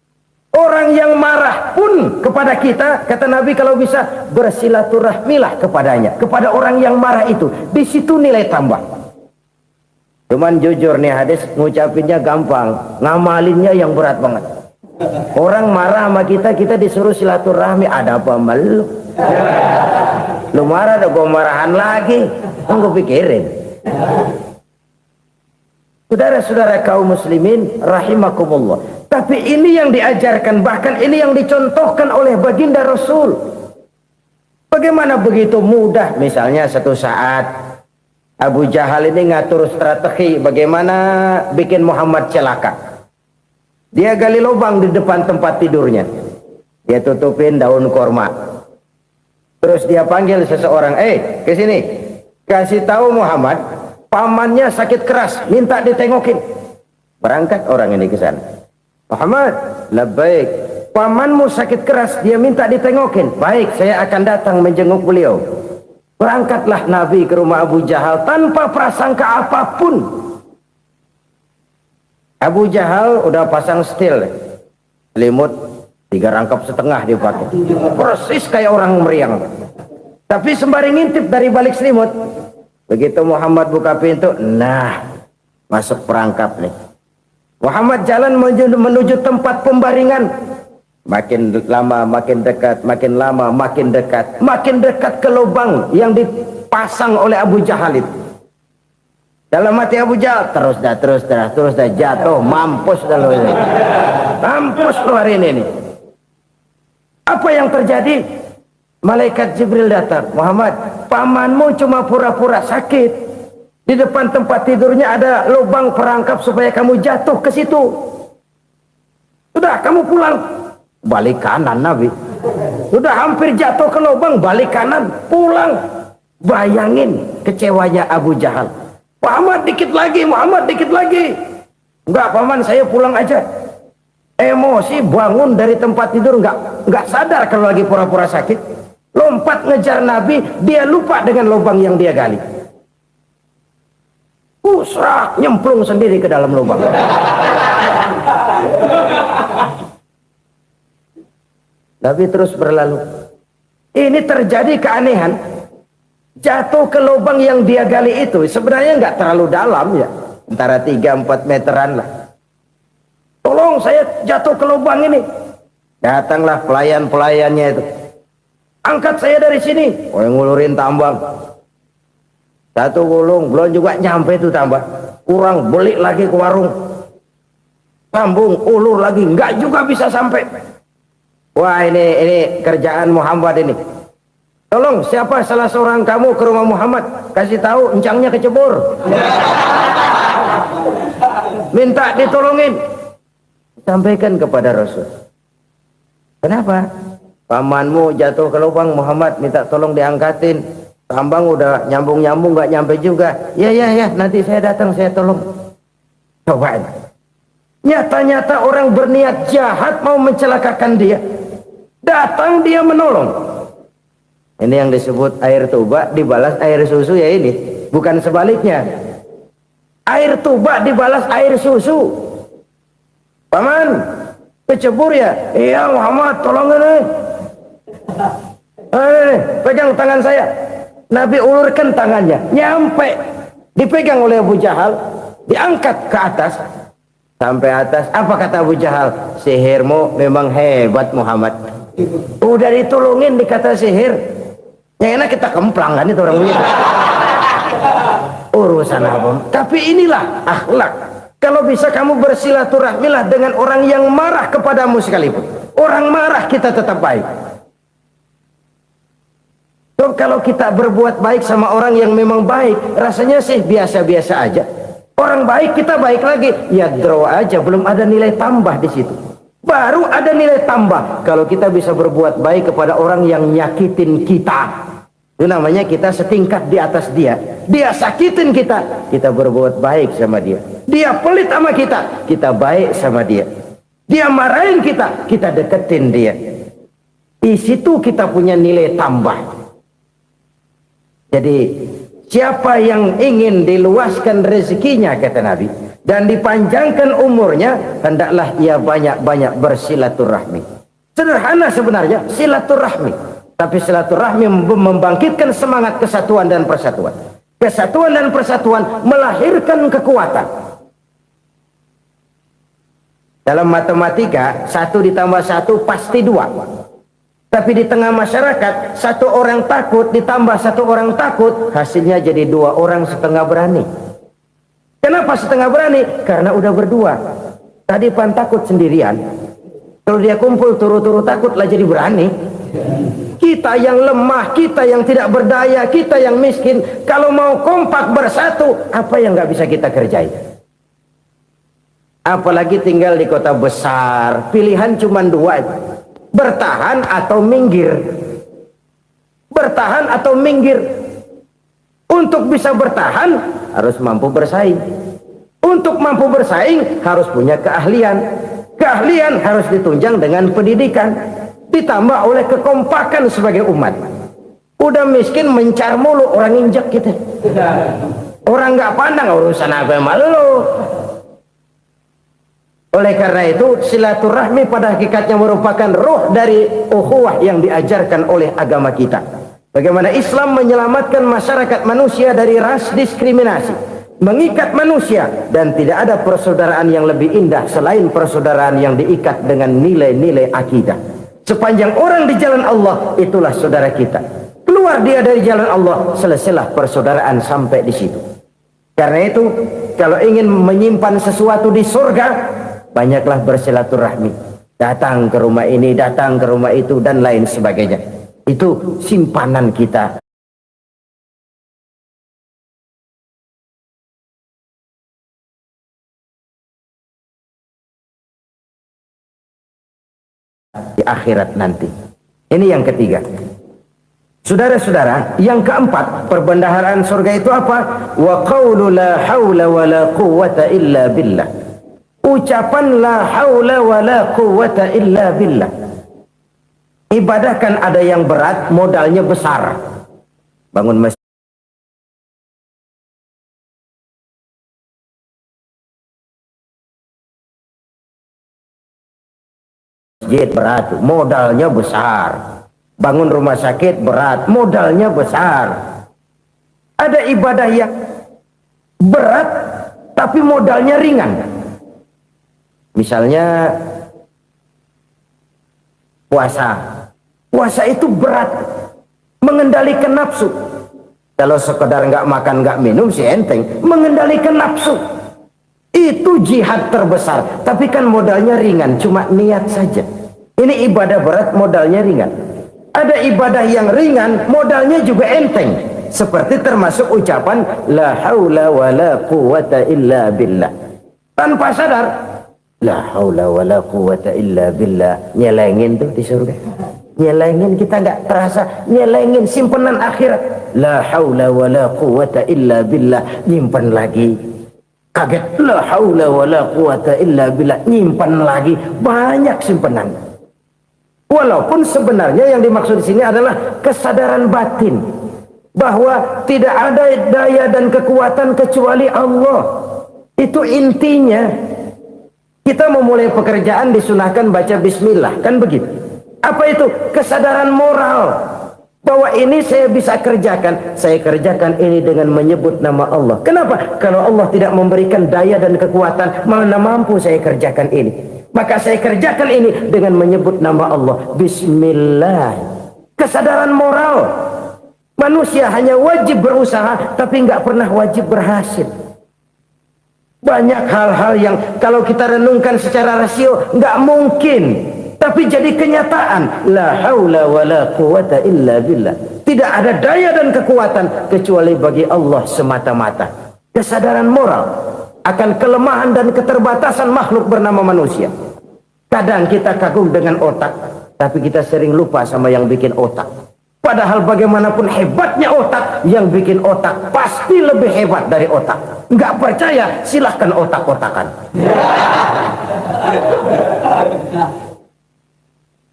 Orang yang marah pun kepada kita, kata Nabi, kalau bisa bersilaturahmilah kepadanya, kepada orang yang marah itu. Di situ nilai tambah. Cuman jujur nih hadis, ngucapinnya gampang, ngamalinnya yang berat banget. Orang marah sama kita, kita disuruh silaturahmi, ada apa malu? Lu marah, ada gua marahan lagi. Gue pikirin. Saudara-saudara kaum muslimin rahimakumullah. Tapi ini yang diajarkan, bahkan ini yang dicontohkan oleh baginda Rasul. Bagaimana begitu mudah, misalnya satu saat Abu Jahal ini ngatur strategi bagaimana bikin Muhammad celaka. Dia gali lubang di depan tempat tidurnya. Dia tutupin daun korma. Terus dia panggil seseorang, ke sini. Kasih tahu Muhammad, pamannya sakit keras, minta ditengokin. Berangkat orang ini ke sana. Muhammad, labbaik. Pamanmu sakit keras, dia minta ditengokin. Baik, saya akan datang menjenguk beliau. Berangkatlah Nabi ke rumah Abu Jahal tanpa prasangka apapun. Abu Jahal udah pasang setil, selimut 3 rangkap setengah dia pakai. Persis kayak orang meriang. Tapi sembari ngintip dari balik selimut, begitu Muhammad buka pintu, nah, masuk perangkap nih. Muhammad jalan menuju tempat pembaringan. Makin lama makin dekat, makin lama makin dekat. Makin dekat ke lubang yang dipasang oleh Abu Jahal itu. Dalam hati Abu Jahal, terus dah jatuh, mampus dah lo ini. Mampus lo hari ini nih. Apa yang terjadi? Malaikat Jibril datang. Muhammad, pamanmu cuma pura-pura sakit. Di depan tempat tidurnya ada lubang perangkap supaya kamu jatuh ke situ. Sudah, kamu pulang. Balik kanan Nabi. Sudah hampir jatuh ke lubang, balik kanan, pulang. Bayangin kecewanya Abu Jahal. Muhammad dikit lagi, Muhammad dikit lagi. Enggak, paman, saya pulang aja. Emosi bangun dari tempat tidur, enggak sadar kalau lagi pura-pura sakit. Lompat ngejar Nabi, dia lupa dengan lubang yang dia gali. Pusrak, nyemplung sendiri ke dalam lubang. Nabi terus berlalu. Ini terjadi keanehan. Jatuh ke lubang yang dia gali itu sebenarnya nggak terlalu dalam ya, antara 3-4 meteran lah. Tolong, saya jatuh ke lubang ini. Datanglah pelayan-pelayannya itu. Angkat saya dari sini. Oh, yang ngulurin tambang. Satu gulung, belum juga nyampe itu tambang. Kurang, beli lagi ke warung. Sambung, ulur lagi, nggak juga bisa sampai. Wah, ini kerjaan Muhammad ini. Tolong, siapa salah seorang kamu ke rumah Muhammad, kasih tahu encangnya kecebur. Minta ditolongin. Sampaikan kepada Rasul. Kenapa? Pamanmu jatuh ke lubang, Muhammad minta tolong diangkatin. Tambang udah nyambung-nyambung nggak nyampe juga. Ya, nanti saya datang, saya tolong. Coba. Nyata-nyata orang berniat jahat mau mencelakakan dia. Datang dia menolong. Ini yang disebut air tuba dibalas air susu ya ini. Bukan sebaliknya. Air tuba dibalas air susu. Paman, kecebur ya? Iya Muhammad, tolong ini. Pegang tangan saya. Nabi ulurkan tangannya. Nyampe. Dipegang oleh Abu Jahal. Diangkat ke atas. Sampai atas. Apa kata Abu Jahal? Sihirmu memang hebat Muhammad. Udah ditolongin dikata sihir. Yang enak kita kemplang kan itu orang begitu. Urusan apa? Tapi inilah akhlak. Kalau bisa kamu bersilaturahmilah dengan orang yang marah kepadamu sekalipun. Orang marah kita tetap baik. So, kalau kita berbuat baik sama orang yang memang baik, rasanya sih biasa-biasa aja. Orang baik kita baik lagi, ya draw aja, belum ada nilai tambah di situ. Baru ada nilai tambah kalau kita bisa berbuat baik kepada orang yang nyakitin kita. Itu namanya kita setingkat di atas dia. Dia sakitin kita, kita berbuat baik sama dia. Dia pelit sama kita, kita baik sama dia. Dia marahin kita, kita deketin dia. Di situ kita punya nilai tambah. Jadi siapa yang ingin diluaskan rezekinya kata Nabi dan dipanjangkan umurnya, hendaklah ia banyak-banyak bersilaturahmi. Sederhana sebenarnya silaturahmi. Tapi silaturahmi membangkitkan semangat kesatuan dan persatuan. Kesatuan dan persatuan melahirkan kekuatan. Dalam matematika, 1 ditambah 1 pasti 2. Tapi di tengah masyarakat, 1 orang takut ditambah 1 orang takut, hasilnya jadi 2 orang setengah berani. Kenapa setengah berani? Karena udah berdua. Tadi pan takut sendirian. Kalau dia kumpul turu-turu takut lah jadi berani. Kita yang lemah, kita yang tidak berdaya, kita yang miskin, kalau mau kompak bersatu, apa yang nggak bisa kita kerjain? Apalagi tinggal di kota besar, pilihan cuma 2, bertahan atau minggir. Bertahan atau minggir. Untuk bisa bertahan harus mampu bersaing. Untuk mampu bersaing harus punya keahlian. Keahlian harus ditunjang dengan pendidikan. Ditambah oleh kekompakan sebagai umat. Udah miskin mencar mulu, orang injek kita. Orang nggak pandang urusan apa malu. Oleh karena itu silaturahmi pada hakikatnya merupakan roh dari ukhuwah yang diajarkan oleh agama kita. Bagaimana Islam menyelamatkan masyarakat manusia dari ras diskriminasi, mengikat manusia, dan tidak ada persaudaraan yang lebih indah selain persaudaraan yang diikat dengan nilai-nilai akidah. Sepanjang orang di jalan Allah, itulah saudara kita. Keluar dia dari jalan Allah, selesailah persaudaraan sampai di situ. Karena itu, kalau ingin menyimpan sesuatu di surga, banyaklah bersilaturahmi. Datang ke rumah ini, datang ke rumah itu, dan lain sebagainya. Itu simpanan kita. Di akhirat nanti. Ini yang ketiga. Saudara-saudara, yang keempat, perbendaharaan surga itu apa? Wa qawlu la hawla wa la quwwata illa billah. Ucapan la hawla wa la quwwata illa billah. Ibadah kan ada yang berat, modalnya besar. Bangun masjid berat, modalnya besar. Bangun rumah sakit berat, modalnya besar. Ada ibadah yang berat tapi modalnya ringan. Misalnya puasa. Puasa itu berat, mengendalikan nafsu. Kalau sekedar nggak makan nggak minum sih enteng, mengendalikan nafsu itu jihad terbesar. Tapi kan modalnya ringan, cuma niat saja. Ini ibadah berat, modalnya ringan. Ada ibadah yang ringan, modalnya juga enteng. Seperti termasuk ucapan la haula wa la quwwata illa billah. Tanpa sadar, la haula wa la quwwata illa billah. Nyelengin tuh di surga. Nyelengin, kita nggak terasa. Nyelengin simpenan akhirat. La haula wa la quwwata illa billah. Nyimpan lagi. Kaget, la haula wa la quwwata illa billah. Nyimpan lagi. Banyak simpenan. Walaupun sebenarnya yang dimaksud di sini adalah kesadaran batin bahwa tidak ada daya dan kekuatan kecuali Allah. Itu intinya. Kita memulai pekerjaan disunahkan baca bismillah, kan begitu? Apa itu? Kesadaran moral bahwa ini saya bisa kerjakan. Saya kerjakan ini dengan menyebut nama Allah. Kenapa? Kalau Allah tidak memberikan daya dan kekuatan, mana mampu saya kerjakan ini. Maka saya kerjakan ini dengan menyebut nama Allah. Bismillah. Kesadaran moral. Manusia hanya wajib berusaha, tapi nggak pernah wajib berhasil. Banyak hal-hal yang kalau kita renungkan secara rasio nggak mungkin, tapi jadi kenyataan. La haula wala quwata illa billah. Tidak ada daya dan kekuatan kecuali bagi Allah semata-mata. Kesadaran moral akan kelemahan dan keterbatasan makhluk bernama manusia. Kadang kita kagum dengan otak, tapi kita sering lupa sama yang bikin otak. Padahal bagaimanapun hebatnya otak, yang bikin otak pasti lebih hebat dari otak. Nggak percaya, silahkan otak-otakan.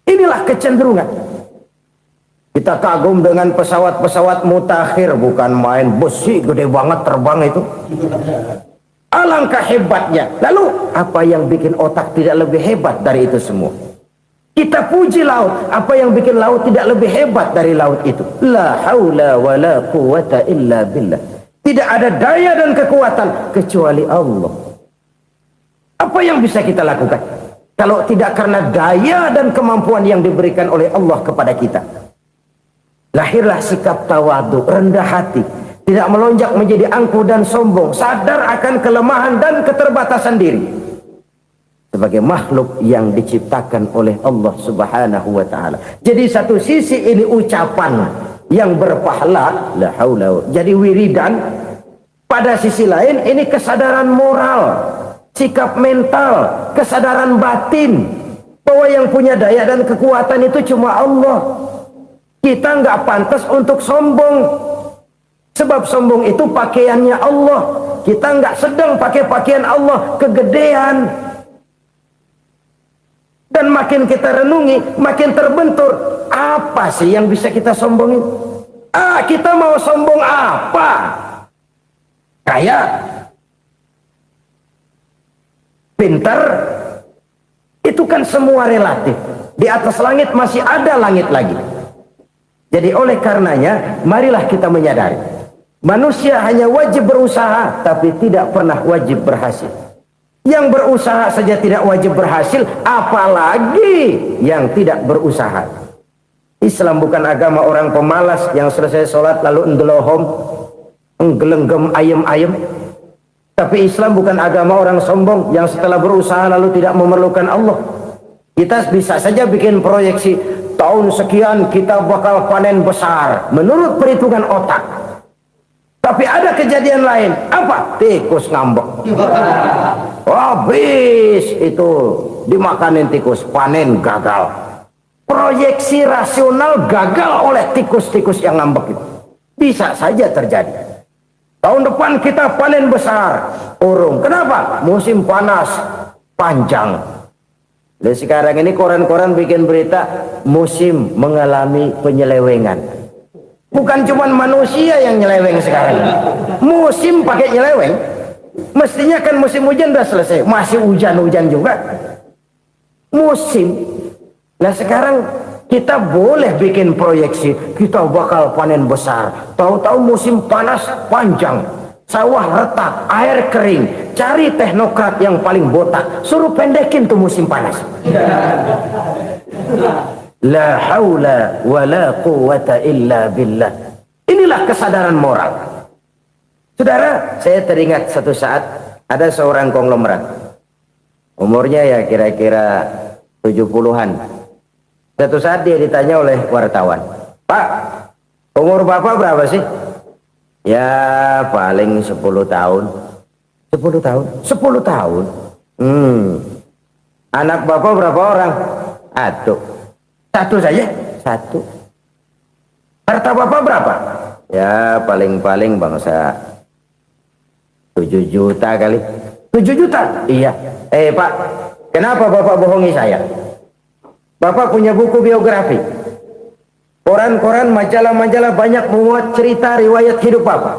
Inilah kecenderungan. Kita kagum dengan pesawat-pesawat mutakhir, bukan main, besi gede banget terbang itu. Alangkah hebatnya. Lalu apa yang bikin otak tidak lebih hebat dari itu semua? Kita puji laut. Apa yang bikin laut tidak lebih hebat dari laut itu? La haula wa la quwata illa billah. Tidak ada daya dan kekuatan kecuali Allah. Apa yang bisa kita lakukan kalau tidak karena daya dan kemampuan yang diberikan oleh Allah kepada kita? Lahirlah sikap tawadu, rendah hati, tidak melonjak menjadi angkuh dan sombong, sadar akan kelemahan dan keterbatasan diri sebagai makhluk yang diciptakan oleh Allah Subhanahu wa taala. Jadi satu sisi ini ucapan yang berpahala, la haula, jadi wiridan. Pada sisi lain ini kesadaran moral, sikap mental, kesadaran batin bahwa yang punya daya dan kekuatan itu cuma Allah. Kita nggak pantas untuk sombong, sebab sombong itu pakaiannya Allah. Kita nggak sedang pakai pakaian Allah, kegedean. Dan makin kita renungi, makin terbentur. Apa sih yang bisa kita sombongin? Kita mau sombong apa? Kaya, pintar, itu kan semua relatif. Di atas langit masih ada langit lagi. Jadi oleh karenanya, marilah kita menyadari, manusia hanya wajib berusaha, tapi tidak pernah wajib berhasil. Yang berusaha saja tidak wajib berhasil, apalagi yang tidak berusaha. Islam bukan agama orang pemalas yang selesai sholat lalu ngelohom, nggelenggem ayem-ayem. Tapi Islam bukan agama orang sombong yang setelah berusaha lalu tidak memerlukan Allah. Kita bisa saja bikin proyeksi, tahun sekian kita bakal panen besar menurut perhitungan otak. Tapi ada kejadian lain. Apa? Tikus ngambek. Habis itu dimakanin tikus, panen gagal. Proyeksi rasional gagal oleh tikus-tikus yang ngambek itu. Bisa saja terjadi. Tahun depan kita panen besar, urung. Kenapa? Musim panas panjang. Dan sekarang ini koran-koran bikin berita musim mengalami penyelewengan. Bukan cuma manusia yang nyeleweng sekarang. Musim pakai nyeleweng. Mestinya kan musim hujan udah selesai, masih hujan-hujan juga. Musim. Nah sekarang kita boleh bikin proyeksi, kita bakal panen besar. Tahu-tahu musim panas panjang, sawah retak, air kering. Cari teknokrat yang paling botak, suruh pendekin tuh musim panas. La haula wa la quwata illa billah. Inilah kesadaran moral. Saudara, saya teringat satu saat ada seorang konglomerat. Umurnya ya kira-kira 70-an. Satu saat dia ditanya oleh wartawan, "Pak, umur Bapak berapa sih?" "Ya paling 10 tahun." 10 tahun? 10 tahun? Anak Bapak berapa orang? Aduh. Satu saja? Satu. Harta Bapak berapa? Ya paling-paling bangsa 7 juta kali. 7 juta? Iya. Pak, kenapa Bapak bohongi saya? Bapak punya buku biografi. Koran-koran, majalah-majalah banyak memuat cerita riwayat hidup Bapak.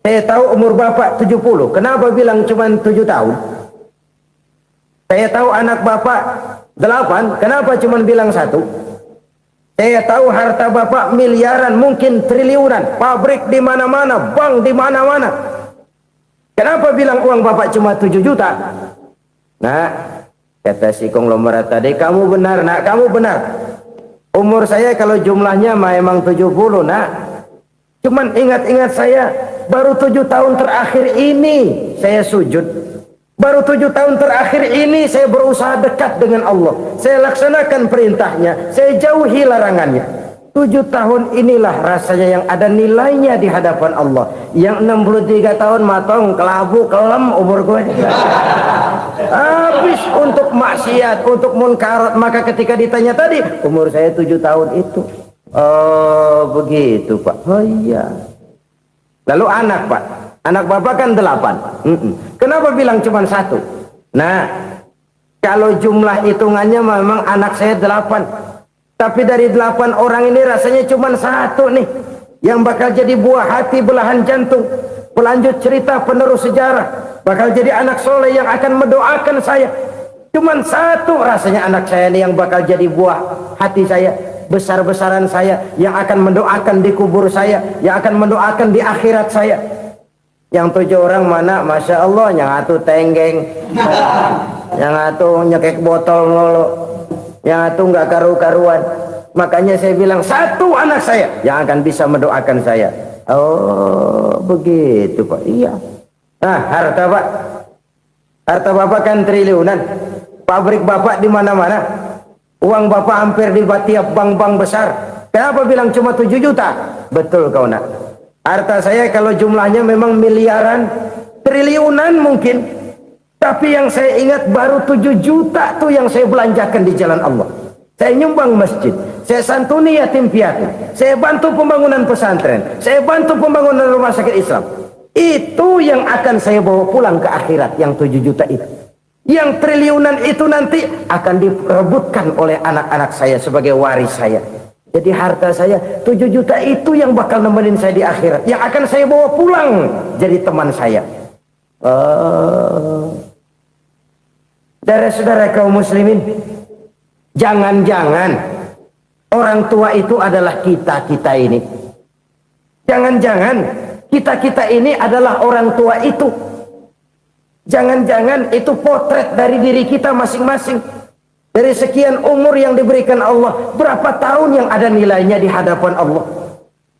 Saya tahu umur Bapak 70. Kenapa bilang cuma 7 tahun? Saya tahu anak Bapak 8. Kenapa cuma bilang 1? Saya tahu harta Bapak miliaran, mungkin triliunan. Pabrik di mana-mana, bank di mana-mana. Kenapa bilang uang Bapak cuma 7 juta? Nah, kata si konglomerat tadi, kamu benar nak, kamu benar. Umur saya kalau jumlahnya memang 70 nak. Cuman ingat-ingat saya, baru 7 tahun terakhir ini saya sujud. Baru 7 tahun terakhir ini saya berusaha dekat dengan Allah. Saya laksanakan perintahnya, saya jauhi larangannya. 7 tahun inilah rasanya yang ada nilainya di hadapan Allah. Yang 63 tahun matong, kelabu, kelem umur gue. Habis untuk maksiat, untuk munkarat. Maka ketika ditanya tadi, umur saya 7 tahun itu. Oh begitu Pak. Oh iya. Lalu anak Pak. Anak Bapak kan 8. Kenapa bilang cuma 1? Nah, kalau jumlah hitungannya memang anak saya 8. Tapi dari 8 orang ini rasanya cuma 1 nih yang bakal jadi buah hati, belahan jantung, pelanjut cerita, penerus sejarah, bakal jadi anak soleh yang akan mendoakan saya. Cuma 1 rasanya anak saya nih yang bakal jadi buah hati saya, besar-besaran saya, yang akan mendoakan di kubur saya, yang akan mendoakan di akhirat saya. Yang 7 orang mana? Masya Allah, yang atu tenggeng, yang atu nyekek botol ngolo, yang itu nggak karu-karuan. Makanya saya bilang 1 anak saya yang akan bisa mendoakan saya. Oh begitu Pak. Iya. Nah harta Pak, harta Bapak kan triliunan. Pabrik Bapak di mana-mana. Uang Bapak hampir di tiap bank-bank besar. Kenapa bilang cuma 7 juta? Betul kau nak. Harta saya kalau jumlahnya memang miliaran, triliunan mungkin. Tapi yang saya ingat baru 7 juta tuh yang saya belanjakan di jalan Allah. Saya nyumbang masjid, saya santuni yatim piatu, saya bantu pembangunan pesantren, saya bantu pembangunan rumah sakit Islam. Itu yang akan saya bawa pulang ke akhirat, yang 7 juta itu. Yang triliunan itu nanti akan diperebutkan oleh anak-anak saya sebagai waris saya. Jadi harta saya 7 juta itu yang bakal nemenin saya di akhirat, yang akan saya bawa pulang jadi teman saya. Saudara-saudara kaum muslimin, jangan-jangan orang tua itu adalah kita-kita ini. Jangan-jangan kita-kita ini adalah orang tua itu. Jangan-jangan itu potret dari diri kita masing-masing. Dari sekian umur yang diberikan Allah, berapa tahun yang ada nilainya di hadapan Allah.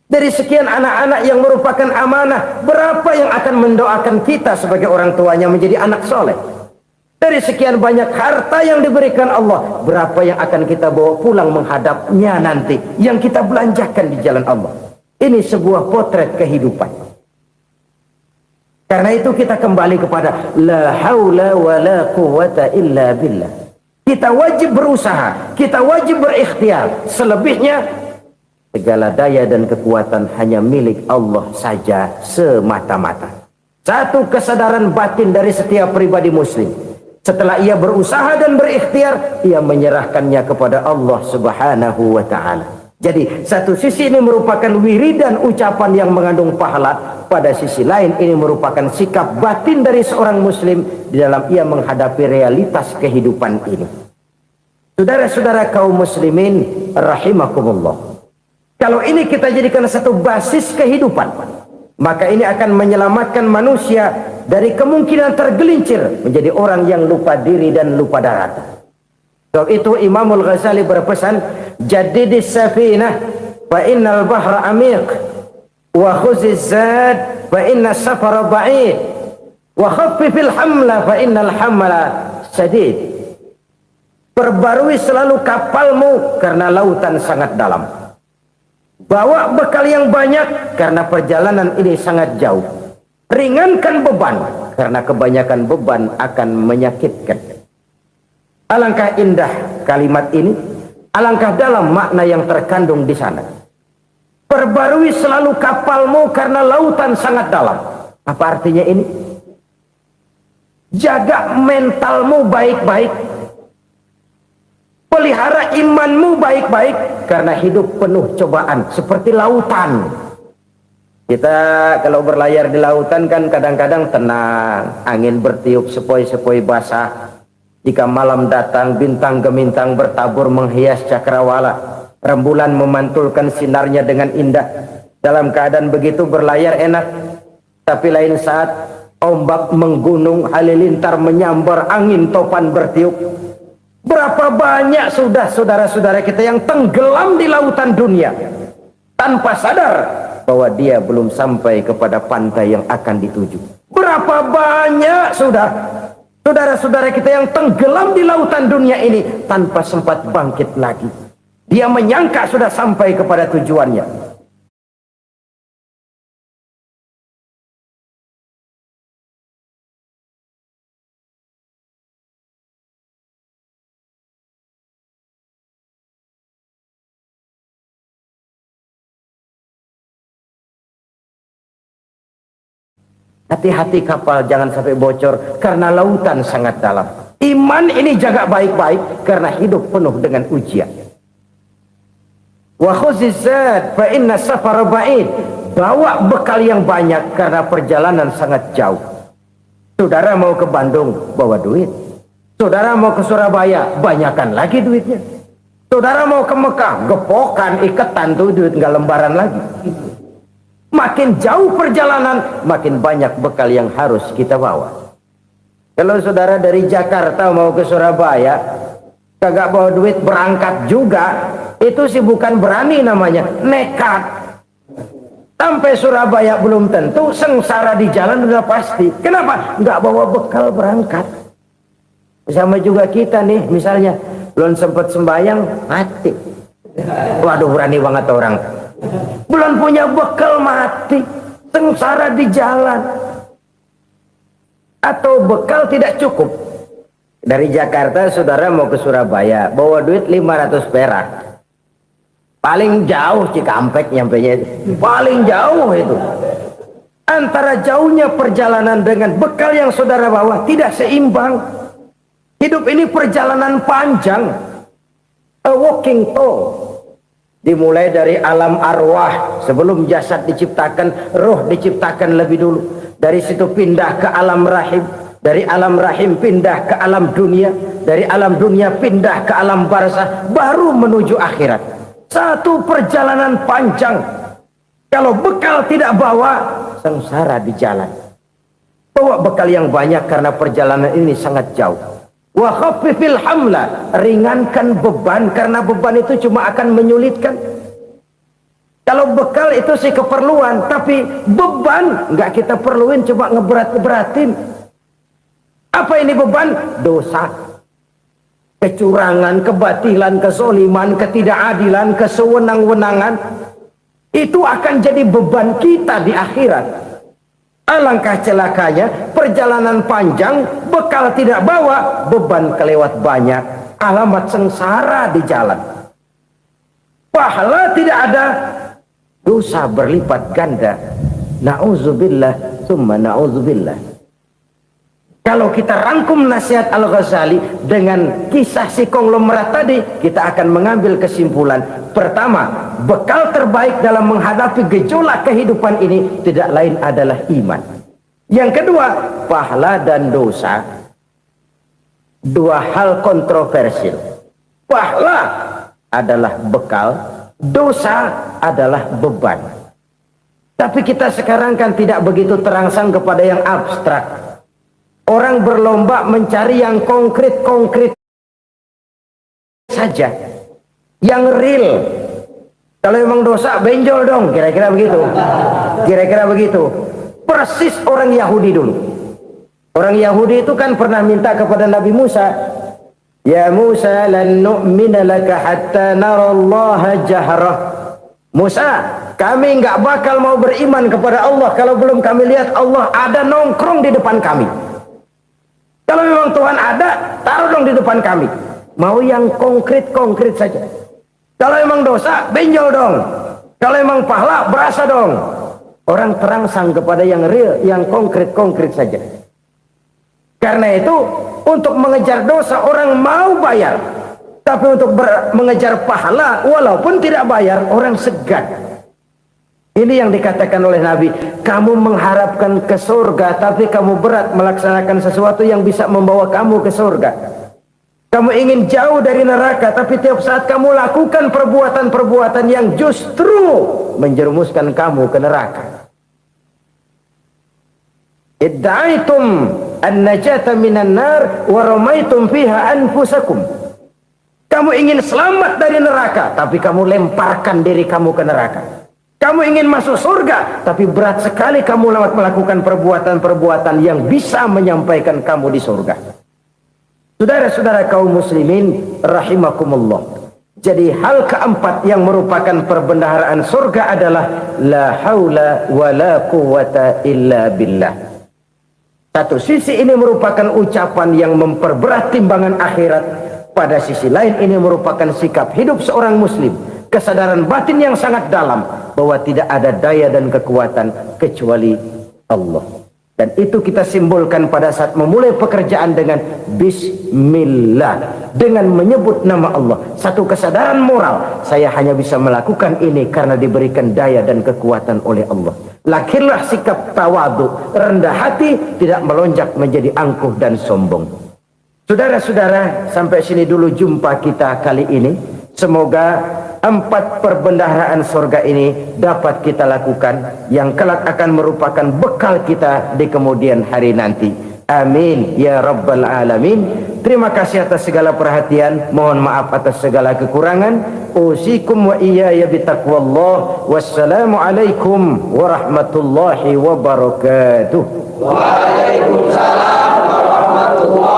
Dari sekian anak-anak yang merupakan amanah, berapa yang akan mendoakan kita sebagai orang tuanya menjadi anak soleh. Dari sekian banyak harta yang diberikan Allah, berapa yang akan kita bawa pulang menghadapnya nanti, yang kita belanjakan di jalan Allah. Ini sebuah potret kehidupan. Karena itu kita kembali kepada la haula wa la quwata illa billah. Kita wajib berusaha, kita wajib berikhtiar. Selebihnya segala daya dan kekuatan hanya milik Allah saja semata-mata. Satu kesadaran batin dari setiap pribadi muslim. Setelah ia berusaha dan berikhtiar, ia menyerahkannya kepada Allah Subhanahu wa ta'ala. Jadi satu sisi ini merupakan wiridan ucapan yang mengandung pahala, pada sisi lain ini merupakan sikap batin dari seorang muslim di dalam ia menghadapi realitas kehidupan ini. Saudara-saudara kaum muslimin rahimakumullah, kalau ini kita jadikan satu basis kehidupan, maka ini akan menyelamatkan manusia dari kemungkinan tergelincir menjadi orang yang lupa diri dan lupa darat. Sebab itu Imamul Ghazali berpesan, jadidis safinah fa innal bahra amiq, wa khuziz zad fa inna safara ba'id, wa khaffifil hamla fa innal hamla sadid. Perbarui selalu kapalmu karena lautan sangat dalam. Bawa bekal yang banyak karena perjalanan ini sangat jauh. Ringankan beban karena kebanyakan beban akan menyakitkan. Alangkah indah kalimat ini, alangkah dalam makna yang terkandung di sana. Perbarui selalu kapalmu karena lautan sangat dalam. Apa artinya ini? Jaga mentalmu baik-baik. Pelihara imanmu baik-baik, karena hidup penuh cobaan seperti lautan. Kita kalau berlayar di lautan kan kadang-kadang tenang, angin bertiup sepoi-sepoi basah. Jika malam datang, bintang gemintang bertabur menghias cakrawala, rembulan memantulkan sinarnya dengan indah. Dalam keadaan begitu berlayar enak, tapi lain saat ombak menggunung, halilintar menyambar, angin topan bertiup. Berapa banyak sudah saudara-saudara kita yang tenggelam di lautan dunia tanpa sadar bahwa dia belum sampai kepada pantai yang akan dituju. Berapa banyak sudah saudara-saudara kita yang tenggelam di lautan dunia ini tanpa sempat bangkit lagi. Dia menyangka sudah sampai kepada tujuannya. Hati-hati kapal jangan sampai bocor karena lautan sangat dalam. Iman ini jaga baik-baik karena hidup penuh dengan ujian. Wa khuzizat fa inna safara ba'id. Bawa bekal yang banyak karena perjalanan sangat jauh. Saudara mau ke Bandung, bawa duit. Saudara mau ke Surabaya, banyakan lagi duitnya. Saudara mau ke Mekah, gepokan, iketan tuh duit nggak lembaran lagi. Makin jauh perjalanan, makin banyak bekal yang harus kita bawa. Kalau saudara dari Jakarta mau ke Surabaya, kagak bawa duit berangkat juga, itu sih bukan berani namanya, nekat. Sampai Surabaya belum tentu, sengsara di jalan udah pasti. Kenapa? Nggak bawa bekal berangkat. Sama juga kita nih, misalnya belum sempat sembahyang, mati. Waduh, berani banget orang. Belum punya bekal, mati, sengsara di jalan. Atau bekal tidak cukup. Dari Jakarta saudara mau ke Surabaya, bawa duit 500 perak. Paling jauh Cikampek nyampenya itu. Paling jauh itu. Antara jauhnya perjalanan dengan bekal yang saudara bawa tidak seimbang. Hidup ini perjalanan panjang, a walking tour. Dimulai dari alam arwah, sebelum jasad diciptakan, roh diciptakan lebih dulu. Dari situ pindah ke alam rahim, dari alam rahim pindah ke alam dunia, dari alam dunia pindah ke alam barzah, baru menuju akhirat. Satu perjalanan panjang. Kalau bekal tidak bawa, sengsara di jalan. Bawa bekal yang banyak karena perjalanan ini sangat jauh. Wa khaffifil hamla, ringankan beban karena beban itu cuma akan menyulitkan. Kalau bekal itu sih keperluan, tapi beban nggak kita perluin, cuma ngeberat-beratin. Apa ini beban? Dosa, kecurangan, kebatilan, kezoliman, ketidakadilan, kesewenang-wenangan. Itu akan jadi beban kita di akhirat. Alangkah celakanya, perjalanan panjang, bekal tidak bawa, beban kelewat banyak, alamat sengsara di jalan. Pahala tidak ada, dosa berlipat ganda. Na'udzubillah, summa na'udzubillah. Kalau kita rangkum nasihat Al-Ghazali dengan kisah si konglomerat tadi, kita akan mengambil kesimpulan. Pertama, bekal terbaik dalam menghadapi gejolak kehidupan ini tidak lain adalah iman. Yang kedua, pahala dan dosa. Dua hal kontroversial. Pahala adalah bekal, dosa adalah beban. Tapi kita sekarang kan tidak begitu terangsang kepada yang abstrak. Orang berlomba mencari yang konkret-konkret saja, yang real. Kalau memang dosa, benjol dong, kira-kira begitu. Kira-kira begitu. Persis orang Yahudi dulu. Orang Yahudi itu kan pernah minta kepada Nabi Musa, ya Musa, lan nu'mina laka hatta narallaha jahrah. Musa, kami nggak bakal mau beriman kepada Allah kalau belum kami lihat Allah ada nongkrong di depan kami. Kalau memang Tuhan ada, taruh dong di depan kami. Mau yang konkret-konkret saja. Kalau memang dosa, benjol dong. Kalau memang pahala, berasa dong. Orang terangsang kepada yang real, yang konkret-konkret saja. Karena itu, untuk mengejar dosa, orang mau bayar. Tapi untuk mengejar pahala walaupun tidak bayar, orang segan. Ini yang dikatakan oleh Nabi, kamu mengharapkan ke surga tapi kamu berat melaksanakan sesuatu yang bisa membawa kamu ke surga. Kamu ingin jauh dari neraka, tapi tiap saat kamu lakukan perbuatan-perbuatan yang justru menjerumuskan kamu ke neraka. Idda'aitum an-najata minan nar wa ramaitum fiha anfusakum. Kamu ingin selamat dari neraka, tapi kamu lemparkan diri kamu ke neraka. Kamu ingin masuk surga, tapi berat sekali kamu melakukan perbuatan-perbuatan yang bisa menyampaikan kamu di surga. Saudara-saudara kaum muslimin rahimakumullah. Jadi hal keempat yang merupakan perbendaharaan surga adalah la haula wa la quwwata illa billah. Satu sisi ini merupakan ucapan yang memperberat timbangan akhirat. Pada sisi lain ini merupakan sikap hidup seorang muslim. Kesadaran batin yang sangat dalam bahwa tidak ada daya dan kekuatan kecuali Allah. Dan itu kita simbolkan pada saat memulai pekerjaan dengan Bismillah, dengan menyebut nama Allah. Satu kesadaran moral, saya hanya bisa melakukan ini karena diberikan daya dan kekuatan oleh Allah. Lahirlah sikap tawadu, rendah hati, tidak melonjak menjadi angkuh dan sombong. Saudara-saudara, sampai sini dulu jumpa kita kali ini. Semoga 4 perbendaharaan surga ini dapat kita lakukan, yang kelak akan merupakan bekal kita di kemudian hari nanti. Amin ya rabbal alamin. Terima kasih atas segala perhatian, mohon maaf atas segala kekurangan. Usikum wa iyaya bitaqwallah. Wassalamu alaikum warahmatullahi wabarakatuh. Waalaikumsalam warahmatullahi